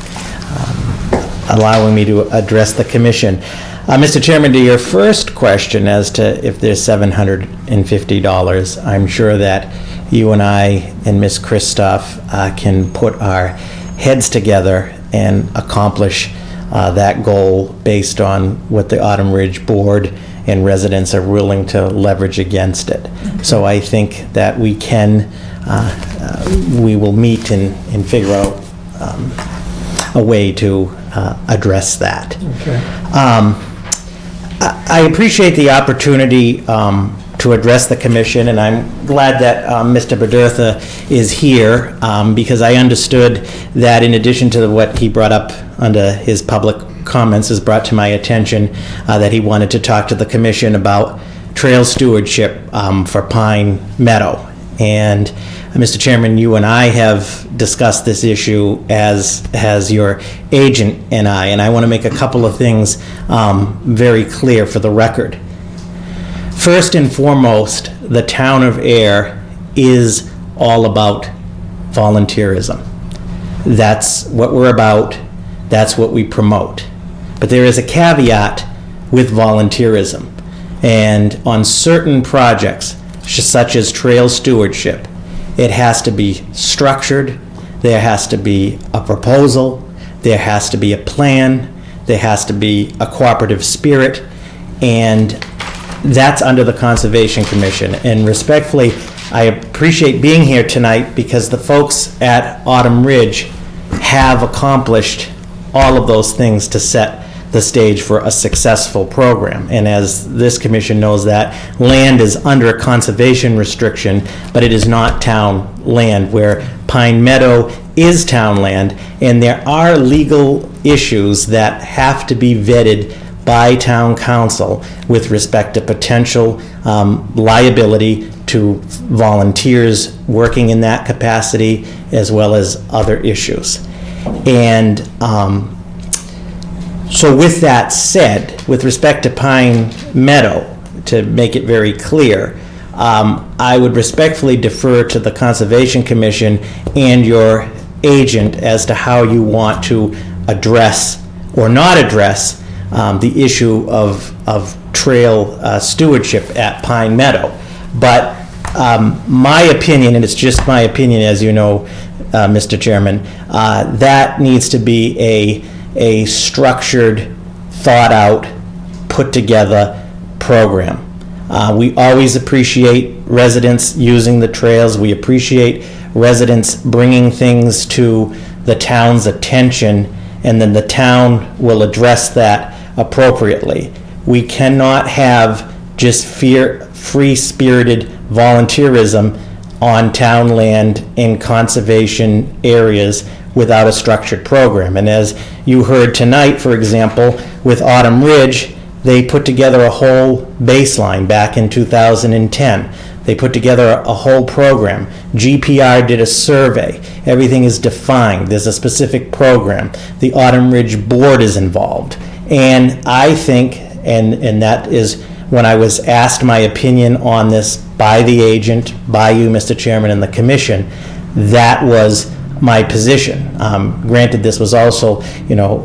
allowing me to address the commission. Mr. Chairman, to your first question as to if there's $750, I'm sure that you and I and Ms. Christoph can put our heads together and accomplish that goal based on what the Autumn Ridge Board and residents are willing to leverage against it. So I think that we can, we will meet and figure out a way to address that.
Okay.
I appreciate the opportunity to address the commission, and I'm glad that Mr. Bedertha is here because I understood that in addition to what he brought up under his public comments is brought to my attention that he wanted to talk to the commission about trail stewardship for Pine Meadow. And Mr. Chairman, you and I have discussed this issue as has your agent and I want to make a couple of things very clear for the record. First and foremost, the town of Ayer is all about volunteerism. That's what we're about. That's what we promote. But there is a caveat with volunteerism. And on certain projects, such as trail stewardship, it has to be structured, there has to be a proposal, there has to be a plan, there has to be a cooperative spirit, and that's under the Conservation Commission. And respectfully, I appreciate being here tonight because the folks at Autumn Ridge have accomplished all of those things to set the stage for a successful program. And as this commission knows, that land is under a conservation restriction, but it is not town land, where Pine Meadow is town land, and there are legal issues that have to be vetted by town council with respect to potential liability to volunteers working in that capacity, as well as other issues. And so with that said, with respect to Pine Meadow, to make it very clear, I would respectfully defer to the Conservation Commission and your agent as to how you want to address or not address the issue of trail stewardship at Pine Meadow. But my opinion, and it's just my opinion, as you know, Mr. Chairman, that needs to be a structured, thought out, put together program. We always appreciate residents using the trails. We appreciate residents bringing things to the town's attention, and then the town will address that appropriately. We cannot have just free-spirited volunteerism on town land in conservation areas without a structured program. And as you heard tonight, for example, with Autumn Ridge, they put together a whole baseline back in 2010. They put together a whole program. GPR did a survey. Everything is defined. There's a specific program. The Autumn Ridge Board is involved. And I think, and that is when I was asked my opinion on this by the agent, by you, Mr. Chairman, and the commission, that was my position. Granted, this was also,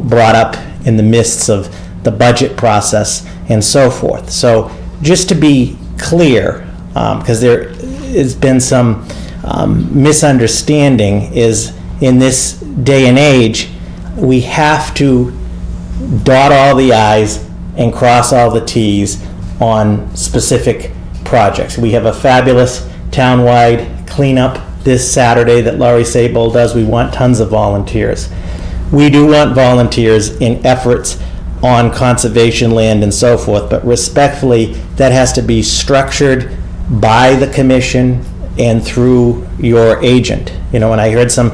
brought up in the midst of the budget process and so forth. So just to be clear, because there has been some misunderstanding, is in this day and age, we have to dot all the I's and cross all the T's on specific projects. We have a fabulous townwide cleanup this Saturday that Laurie Sable does. We want tons of volunteers. We do want volunteers in efforts on conservation land and so forth, but respectfully, that has to be structured by the commission and through your agent. You know, and I heard some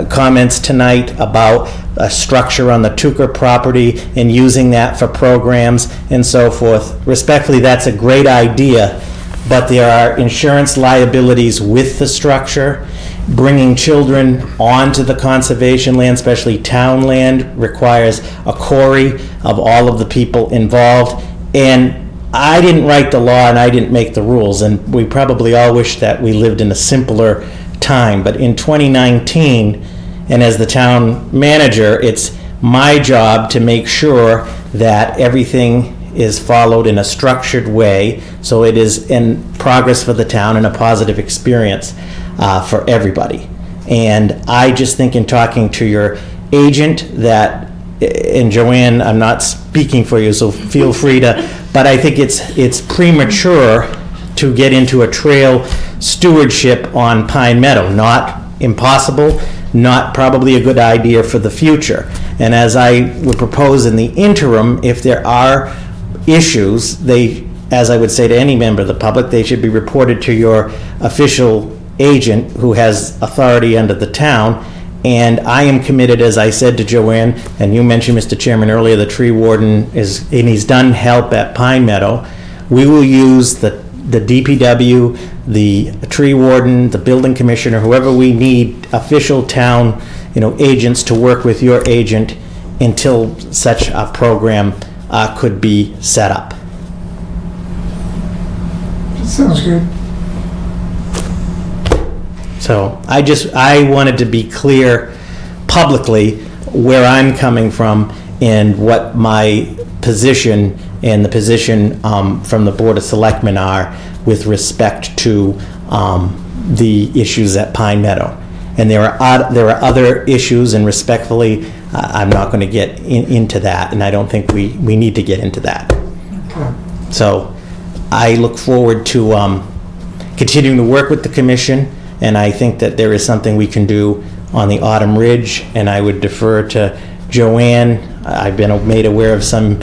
comments tonight about a structure on the Tucker property and using that for programs and so forth. Respectfully, that's a great idea, but there are insurance liabilities with the structure. Bringing children onto the conservation land, especially town land, requires a query of all of the people involved. And I didn't write the law and I didn't make the rules, and we probably all wish that we lived in a simpler time. But in 2019, and as the town manager, it's my job to make sure that everything is followed in a structured way, so it is in progress for the town and a positive experience for everybody. And I just think in talking to your agent that, and Joanne, I'm not speaking for you, so feel free to, but I think it's premature to get into a trail stewardship on Pine Meadow. Not impossible, not probably a good idea for the future. And as I would propose in the interim, if there are issues, they, as I would say to any member of the public, they should be reported to your official agent who has authority under the town. And I am committed, as I said to Joanne, and you mentioned, Mr. Chairman, earlier, the tree warden is, and he's done help at Pine Meadow. We will use the DPW, the tree warden, the building commissioner, whoever we need, official town, agents to work with your agent until such a program could be set up.
Sounds good.
So I wanted to be clear publicly where I'm coming from and what my position and the position from the Board of Selectmen are with respect to the issues at Pine Meadow. And there are other issues, and respectfully, I'm not going to get into that, and I don't think we need to get into that.
Okay.
So I look forward to continuing to work with the commission, and I think that there is something we can do on the Autumn Ridge, and I would defer to Joanne. I've been made aware of some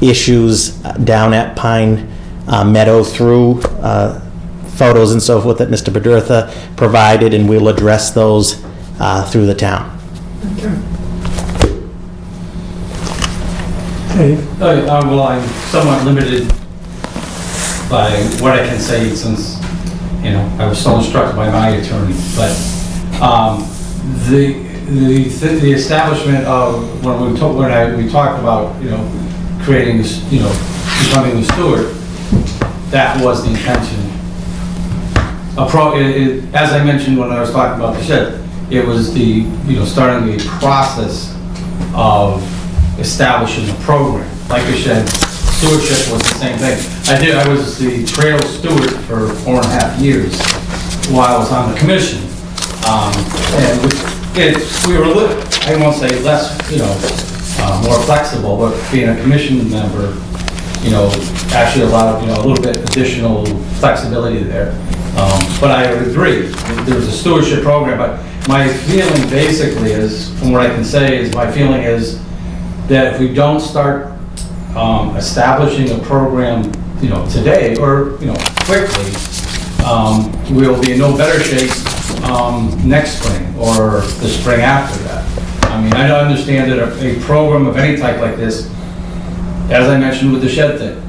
issues down at Pine Meadow through photos and so forth that Mr. Bedurtha provided, and we'll address those through the town.
Okay. Dave?
Well, I'm somewhat limited by what I can say since, I was so instructed by my attorney. But the establishment of, when we talked about, creating this, becoming the steward, that was the intention. As I mentioned when I was talking about the shed, it was the, starting the process of establishing the program. Like I said, stewardship was the same thing. I was the trail steward for 4.5 years while I was on the commission. And we were a little, I won't say less, more flexible, but being a commission member, actually allowed, a little bit additional flexibility there. But I would agree, there was a stewardship program, but my feeling basically is, from what I can say, is my feeling is that if we don't start establishing a program, today or, quickly, we'll be in no better shape next spring or the spring after that. I mean, I don't understand that a program of any type like this, as I mentioned with the shed thing,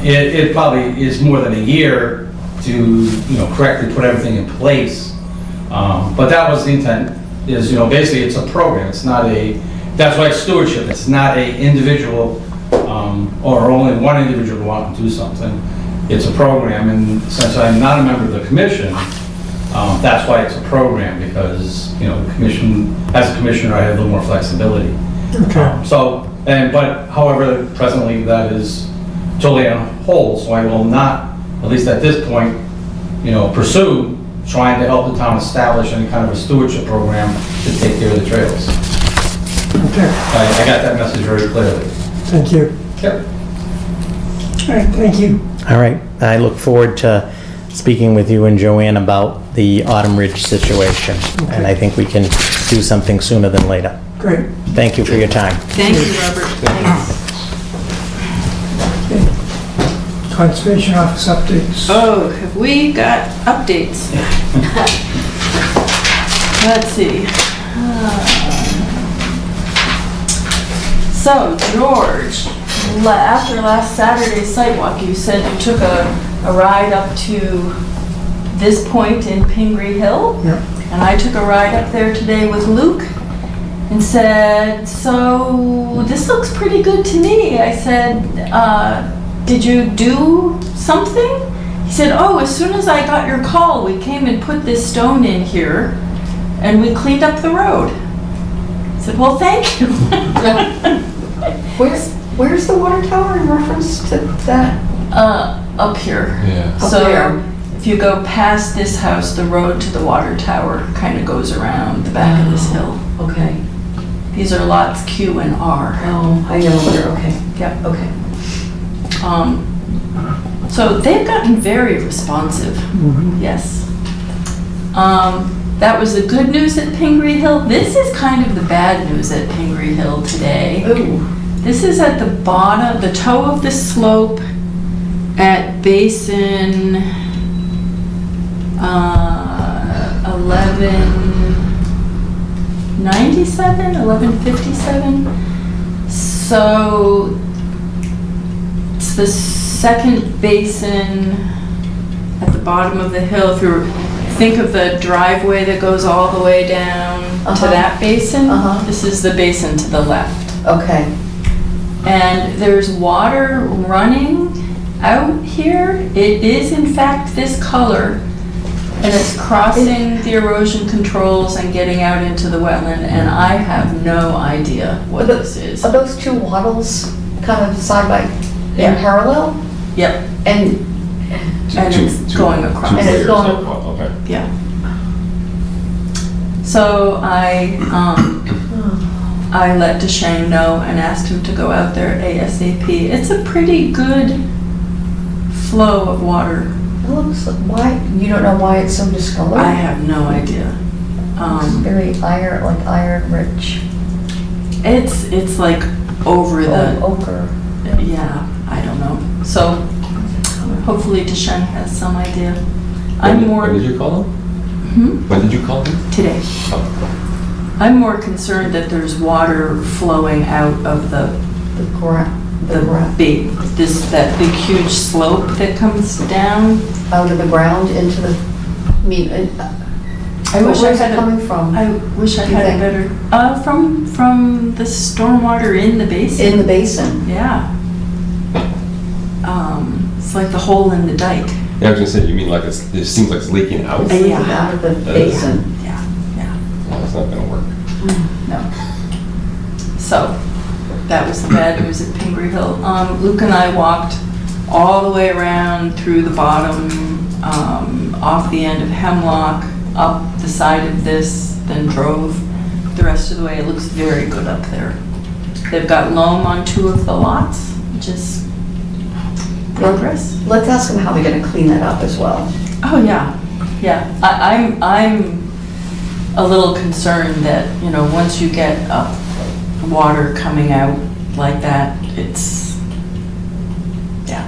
it probably is more than a year to, correctly put everything in place. But that was the intent, is, basically it's a program. It's not that's why it's stewardship. It's not a individual, or only one individual wanting to do something. It's a program, and since I'm not a member of the commission, that's why it's a program, because, the commission, as a commissioner, I have a little more flexibility.
Okay.
But however, presently that is totally on hold, so I will not, at least at this point, pursue trying to help the town establish any kind of a stewardship program to take care of the trails.
Okay.
I got that message very clearly.
Thank you.
Yep.
All right, thank you.
All right, I look forward to speaking with you and Joanne about the Autumn Ridge situation, and I think we can do something sooner than later.
Great.
Thank you for your time.
Thank you, Robert. Thanks.
Conservation Office updates.
Oh, have we got updates?
Let's see. So, George, after last Saturday's sidewalk, you said you took a ride up to this point in Pingree Hill.
Yep.
And I took a ride up there today with Luke and said, so this looks pretty good to me. I said, did you do something? He said, oh, as soon as I got your call, we came and put this stone in here and we cleaned up the road. I said, well, thank you.
Where's the water tower in reference to that?
Up here.
Yeah.
Up
So
there.
if you go past this house, the road to the water tower kind of goes around the back of this hill.
Okay.
These are lots Q and R.
Oh, I know where, okay.
Yep.
Okay.
So they've gotten very responsive. Yes. That was the good news at Pingree Hill. This is kind of the bad news at Pingree Hill today.
Ooh.
This is at the bottom, the toe of the slope at basin 1197, 1157. So it's the second basin at the bottom of the hill. If you think of the driveway that goes all the way down to that basin, this is the basin to the left.
Okay.
And there's water running out here. It is in fact this color, and it's crossing the erosion controls and getting out into the wetland, and I have no idea what this is.
Are those two wattles kind of side by, in parallel?
Yep.
And
it's going across.
And it's going-
Okay.
Yeah. So I let Deshane know and asked him to go out there ASAP. It's a pretty good flow of water.
it looks, why, you don't know why it's so discolored?
I have no idea.
It's very iron rich.
It's like over the,
Ochre.
yeah, I don't know. So hopefully Deshane has some idea. I'm more.
When did you call him? When did you call him?
Today.
Oh.
I'm more concerned that there's water flowing out of that big huge slope that comes down.
Out of the ground into the,
I wish I
where's
had
it coming from?
I wish I
Do you
had a
think?
better. From the stormwater in the basin.
In the basin?
Yeah. It's like the hole in the dike.
Yeah, I was gonna say, you mean like it seems like it's leaking out?
It's leaking out of the basin.
Yeah.
Well, that's not gonna work.
No. So, that was the bad news at Pingree Hill. Luke and I walked all the way around through the bottom, off the end of Hemlock, up the side of this, then drove the rest of the way. It looks very good up there. They've got loam on 2 of the lots, which is progress.
Let's ask them how they're gonna clean that up as well.
Oh, yeah, yeah. I'm a little concerned that, once you get water coming out like that, it's, yeah.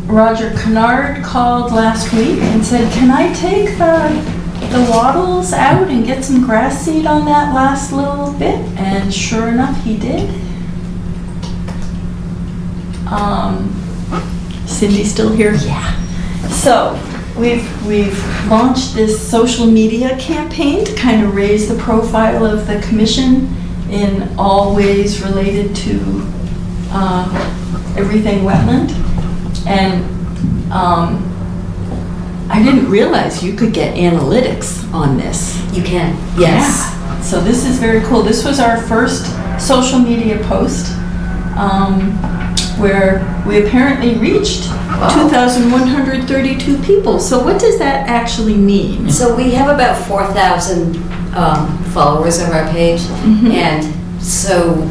Roger Kennard called last week and said, can I take the wattles out and get some grass seed on that last little bit? And sure enough, he did. Cindy's still here? Yeah. So, we've launched this social media campaign to kind of raise the profile of the commission in all ways related to everything wetland. And I didn't realize you could get analytics on this.
You can, yes.
Yeah. So this is very cool. This was our first social media post. Where we apparently reached 2,132 people. So what does that actually mean?
So we have about 4,000 followers on our page. And so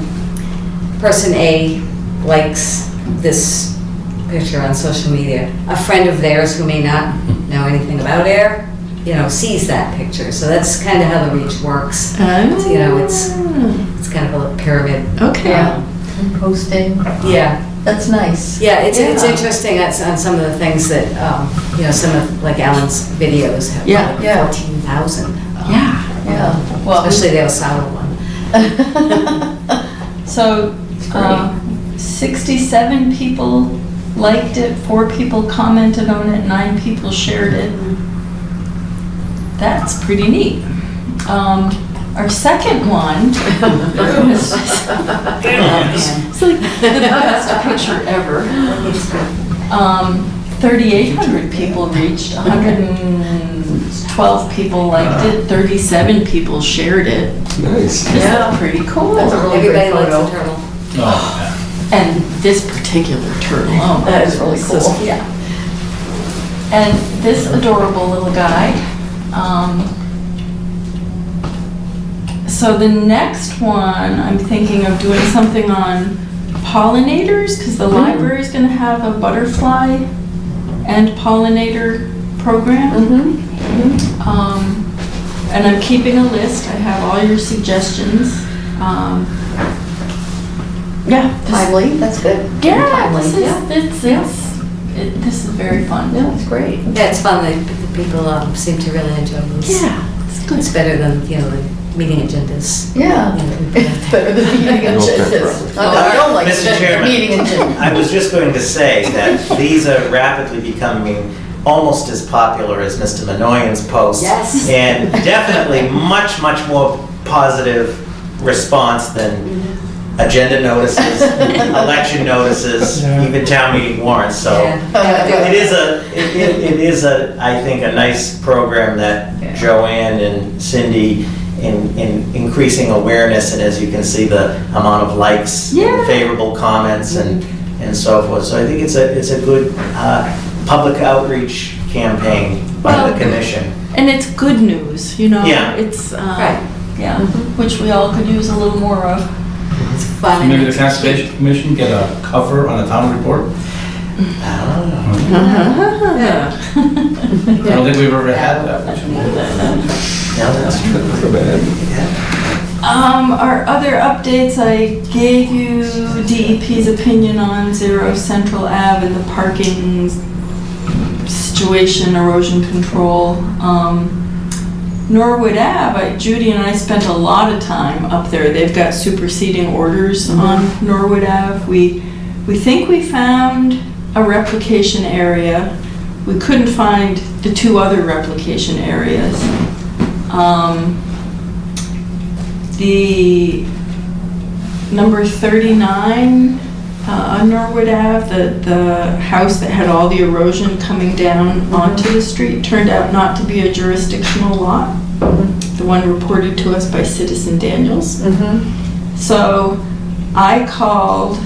person A likes this picture on social media. A friend of theirs who may not know anything about Ayer, sees that picture. So that's kind of how the reach works. It's kind of a pyramid.
Okay.
Posting.
Yeah.
That's nice.
Yeah, it's interesting on some of the things that, some of, like Alan's videos have
Yeah, yeah.
14,000.
Yeah.
Well,
Especially the Osama one.
So, 67 people liked it, 4 people commented on it, 9 people shared it. That's pretty neat. Our second one was just, it's like the best picture ever. 3,800 people reached, 112 people liked it, 37 people shared it.
Nice.
Yeah, pretty cool.
That's a really
Everybody
great
likes
photo.
the turtle.
Oh,
And this particular turtle, oh my
That is really
goodness,
cool.
yeah. And this adorable little guy. So the next one, I'm thinking of doing something on pollinators, because the library's gonna have a butterfly and pollinator program. And I'm keeping a list, I have all your suggestions. Yeah.
Timely, that's good.
Yeah,
Timely,
this
yeah.
this is very fun.
Yeah, that's great.
Yeah, it's fun. The people seem to really enjoy these.
Yeah, it's good.
It's better than, the meeting agendas.
Yeah. It's better than meeting agendas. I don't like
Mr. Chairman,
meeting agendas.
I was just going to say that these are rapidly becoming almost as popular as Mr. Minoyan's posts.
Yes.
And definitely much, much more positive response than agenda notices, election notices,
Yeah.
even town meeting warrants. So it is I think, a nice program that Joanne and Cindy in increasing awareness, and as you can see, the amount of likes, and favorable comments, and so forth. So I think it's a good public outreach campaign by the commission.
And it's good news,
Yeah.
It's,
Right.
yeah, which we all could use a little more of.
It's fun.
maybe the Conservation Commission get a cover on a town report?
I don't know.
Yeah.
I don't think we've ever had that.
No, that's true.
Our other updates, I gave you DEP's opinion on 0 Central Ave and the parking situation, erosion control. Norwood Ave, Judy and I spent a lot of time up there. They've got superseding orders on Norwood Ave. We think we found a replication area. We couldn't find the 2 other replication areas. The number 39 on Norwood Ave, the house that had all the erosion coming down onto the street, turned out not to be a jurisdictional lot. The one reported to us by Citizen Daniels. So I called,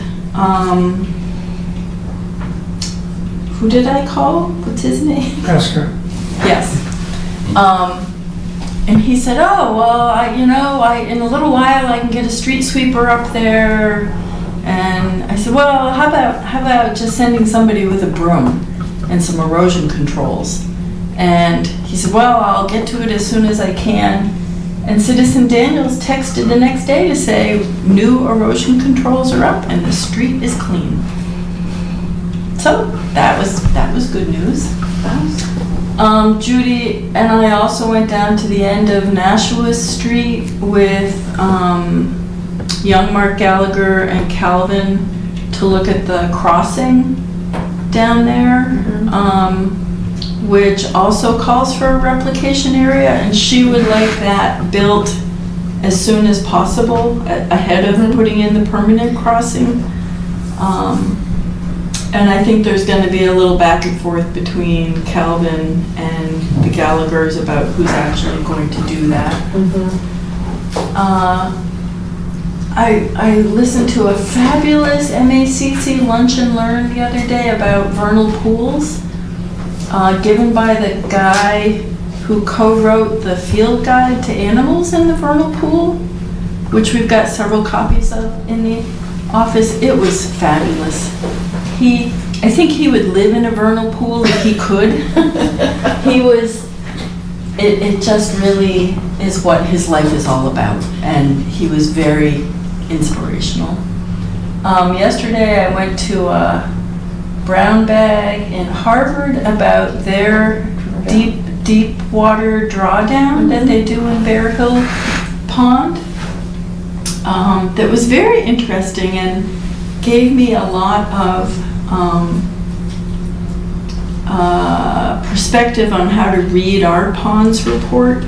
who did I call? What's his name?
Oscar.
Yes. And he said, oh, well, in a little while I can get a street sweeper up there. And I said, well, how about just sending somebody with a broom and some erosion controls? And he said, well, I'll get to it as soon as I can. And Citizen Daniels texted the next day to say, new erosion controls are up and the street is clean. So that was good news. Judy and I also went down to the end of Nashua Street with young Mark Gallagher and Calvin to look at the crossing down there, which also calls for a replication area, and she would like that built as soon as possible ahead of putting in the permanent crossing. And I think there's going to be a little back and forth between Calvin and the Gallaghers about who's actually going to do that. I listened to a fabulous MACC Lunch and Learn the other day about vernal pools, given by the guy who co-wrote the field guide to animals in the vernal pool, which we've got several copies of in the office. It was fabulous. I think he would live in a vernal pool if he could. It just really is what his life is all about, and he was very inspirational. Yesterday I went to a brown bag in Harvard about their deep water drawdown that they do in Bear Hill Pond. That was very interesting and gave me a lot of perspective on how to read our ponds report,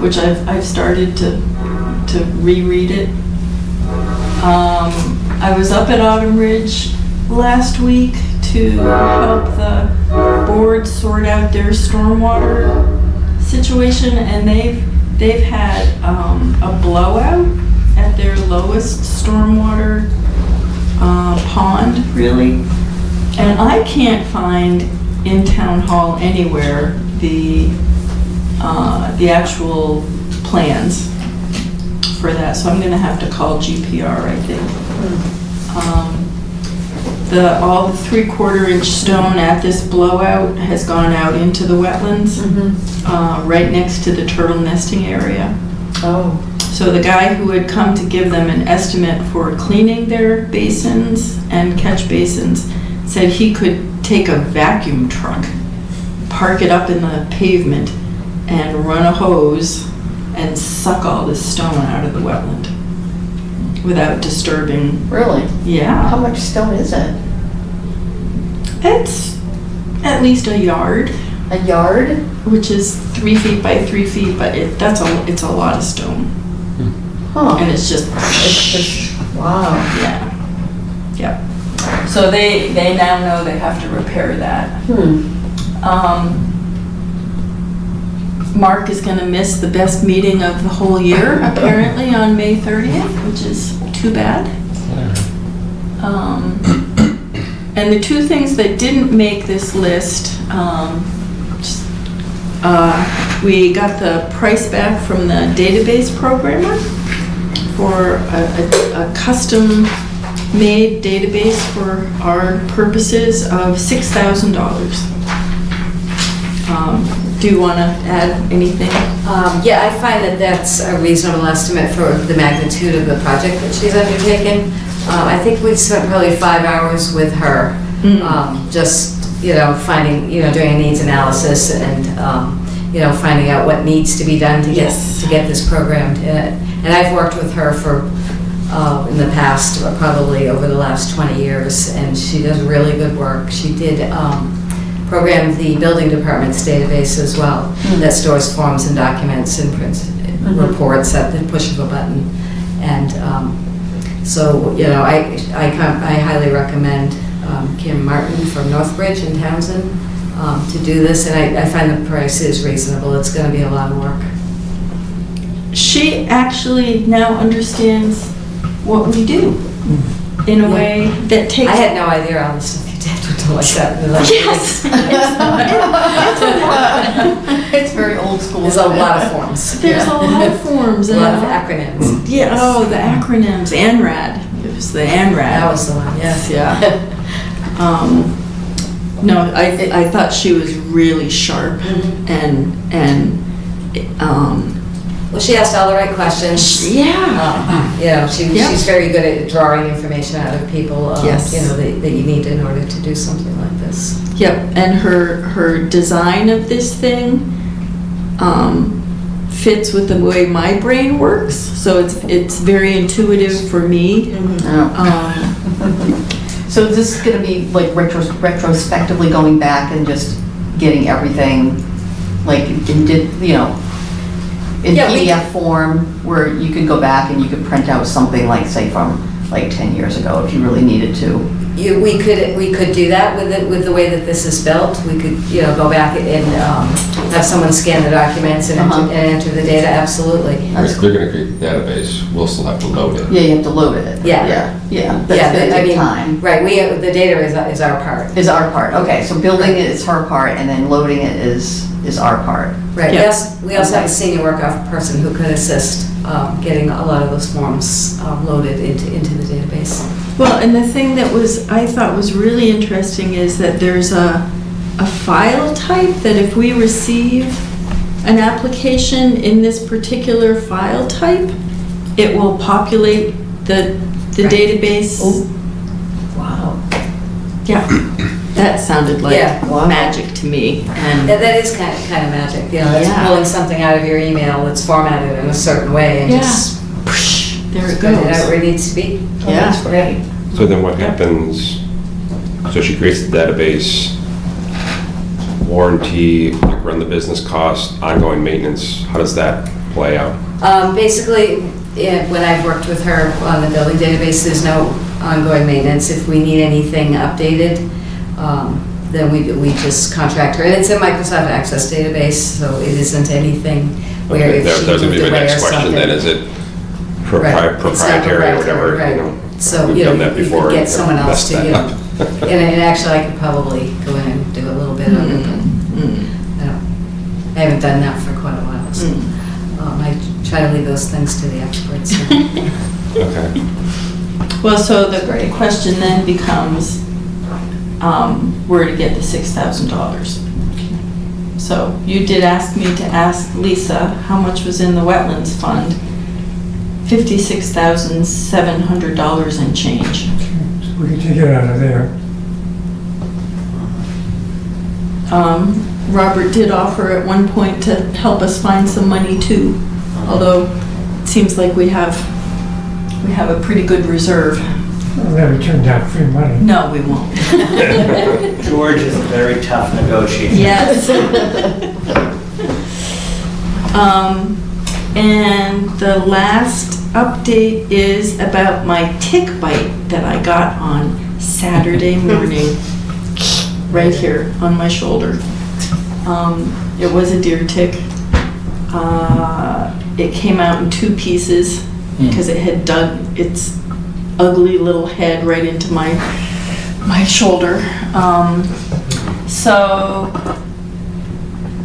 which I've started to reread it. I was up at Autumn Ridge last week to help the board sort out their stormwater situation, and they've had a blowout at their lowest stormwater pond, really. And I can't find in town hall anywhere the actual plans for that, so I'm gonna have to call GPR, I think. All the 3/4 inch stone at this blowout has gone out into the wetlands, right next to the turtle nesting area.
Oh.
So the guy who had come to give them an estimate for cleaning their basins and catch basins said he could take a vacuum truck, park it up in the pavement, and run a hose and suck all this stone out of the wetland without disturbing.
Really?
Yeah.
How much stone is it?
It's at least a yard.
A yard?
Which is 3 feet by 3 feet, but it's a lot of stone.
Huh.
And it's just,
wow.
Yeah. Yep. So they now know they have to repair that. Mark is going to miss the best meeting of the whole year, apparently, on May 30th, which is too bad. And the two things that didn't make this list, we got the price back from the database programmer for a custom-made database for our purposes of $6,000. Do you want to add anything?
Yeah, I find that that's a reasonable estimate for the magnitude of the project that she's undertaken. I think we've spent probably 5 hours with her, just, finding, doing a needs analysis and, finding out what needs to be done to get this programmed. And I've worked with her for, in the past, probably over the last 20 years, and she does really good work. She did program the building department's database as well, that stores forms and documents and prints reports at the push of a button. And so, I highly recommend Kim Martin from Northbridge in Townsend to do this, and I find the price is reasonable. It's going to be a lot of work.
She actually now understands what we do in a way that takes...
I had no idea all the stuff you did until I sat in the
Yes!
It's very old school.
There's a lot of forms.
There's a lot of forms.
A lot of acronyms.
Yeah, oh, the acronyms. ANRAD. It was the ANRAD.
That was the one, yes.
Yeah. No, I thought she was really sharp and
well, she asked all the right questions.
Yeah.
She's very good at drawing information out of people,
yes.
That you need in order to do something like this.
Yep, and her design of this thing fits with the way my brain works, so it's very intuitive for me.
So is this going to be like retrospectively going back and just getting everything like in PDF form, where you could go back and you could print out something like, say, from like 10 years ago if you really needed to?
We could do that with the way that this is built. We could go back and have someone scan the documents and enter the data. Absolutely.
They're going to create a database. We'll still have to load it.
Yeah, you have to load it.
Yeah.
That's going to take time.
Right. The data is our part.
Is our part. Okay. So building it is her part, and then loading it is our part.
Right. Yes. We also have a senior work-off person who could assist getting a lot of those forms loaded into the database.
Well, and the thing that I thought was really interesting is that there's a file type that if we receive an application in this particular file type, it will populate the
The database,
Wow.
yeah, that sounded like
Yeah.
Wow.
magic to me. And
Yeah, that is kind of magic, you know, it's
Yeah.
pulling something out of your email that's formatted in a certain way and
Yeah.
just
there it
put it out
goes.
where it needs to be.
Oh, that's great.
So then what happens, so she creates the database, warranty, like run the business cost, ongoing maintenance, how does that play out?
Basically, when I've worked with her on the building database, there's no ongoing maintenance. If we need anything updated, then we just contract her. And it's a Microsoft Access database, so it isn't anything where
Okay,
if
that
she
was gonna
moved
be my
away or
next question then, is
something.
it
Right. It's not
proprietary or whatever,
right.
you know?
So,
We've
you know,
done that
you
before
could
and
get someone else
messed
to,
that
you know.
up.
And actually, I could probably go in and do a little bit of it, but I haven't done that for quite a while, so. I try to leave those things to the experts.
Okay.
Well, so the question then becomes, where to get the $6,000. So you did ask me to ask Lisa how much was in the wetlands fund. $56,700 and change.
So we can take it out of there.
Robert did offer at one point to help us find some money too, although it seems like we have a pretty good reserve.
We'll never turn down free money.
No, we won't.
George is a very tough negotiator.
Yes. And the last update is about my tick bite that I got on Saturday morning, right here on my shoulder. It was a deer tick. It came out in 2 pieces because it had dug its ugly little head right into my shoulder. So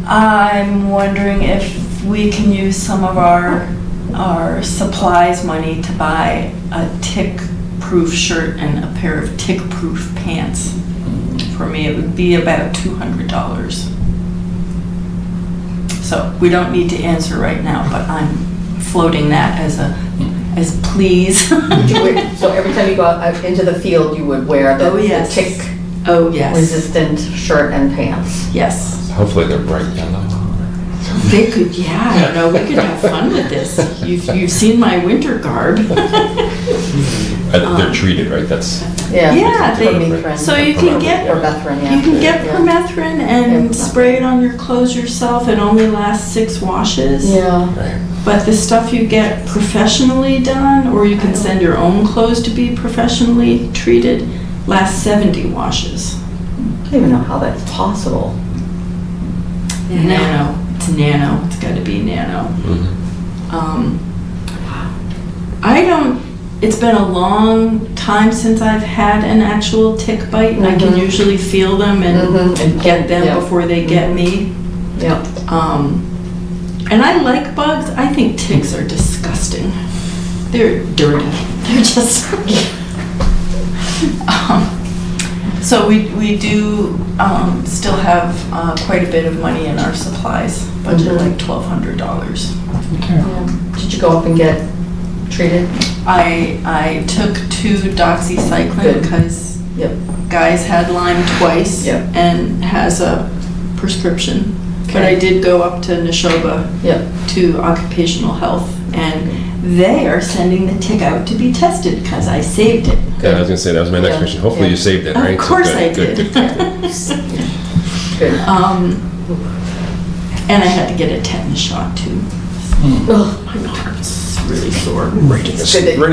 I'm wondering if we can use some of our supplies money to buy a tick-proof shirt and a pair of tick-proof pants. For me, it would be about $200. So we don't need to answer right now, but I'm floating that as please.
So every time you go out into the field, you would wear the
yes.
tick
Oh, yes.
resistant shirt and pants.
Yes.
Hopefully they're bright yellow.
They could, yeah, no, we could have fun with this. You've seen my winter garb.
They're treated, right? That's.
Yeah.
Yeah,
Permethrin.
so you can get,
Permethrin, yeah.
you can get
Yeah.
permethrin and spray it on your clothes yourself. It only lasts 6 washes.
Yeah.
Right.
But the stuff you get professionally done, or you can send your own clothes to be professionally treated, lasts 70 washes.
I don't even know how that's possible.
Nano. It's nano. It's got to be nano. It's been a long time since I've had an actual tick bite. I can usually feel them and get them before they get me.
Yeah.
And I like bugs. I think ticks are disgusting. They're dirty. They're just. So we do still have quite a bit of money in our supplies, budget like $1,200.
Okay.
Yeah. Did you go up and get treated?
I took 2 doxycycline
Good.
because
Yep.
Guy's had Lyme twice
Yep.
and has a prescription. But
Okay.
I did go up to Neshoba
Yep.
to occupational health, and they are sending the tick out to be tested because I saved it.
Yeah, I was gonna say, that was my next question. Hopefully you saved it, right?
Of
So
course
good,
I
good.
did.
Good.
And I had to get a tetanus shot too.
Oh,
My arm's really sore.
Right in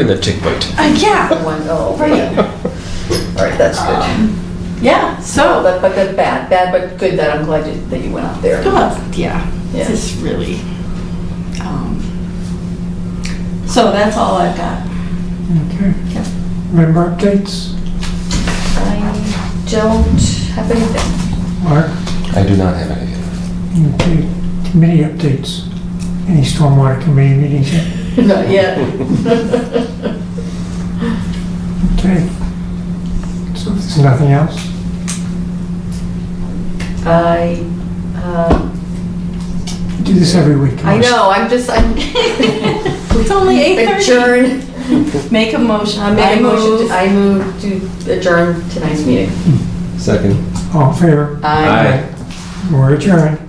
the tick bite.
Yeah,
Oh,
right.
All right, that's good.
Yeah,
So,
so,
but good, bad but good that I'm glad that you went up there.
yeah,
Yeah.
this is really, so that's all I've got.
Okay. Member updates?
I don't have anything.
Mark?
I do not have anything.
Okay. Committee updates? Any stormwater committee meetings yet?
Not yet.
Okay. So if there's nothing else?
I
We do this every week.
know, I'm
It's only 8:30.
adjourn.
Make a motion.
I move to adjourn tonight's meeting.
Second.
All in favor?
Aye.
We're adjourned.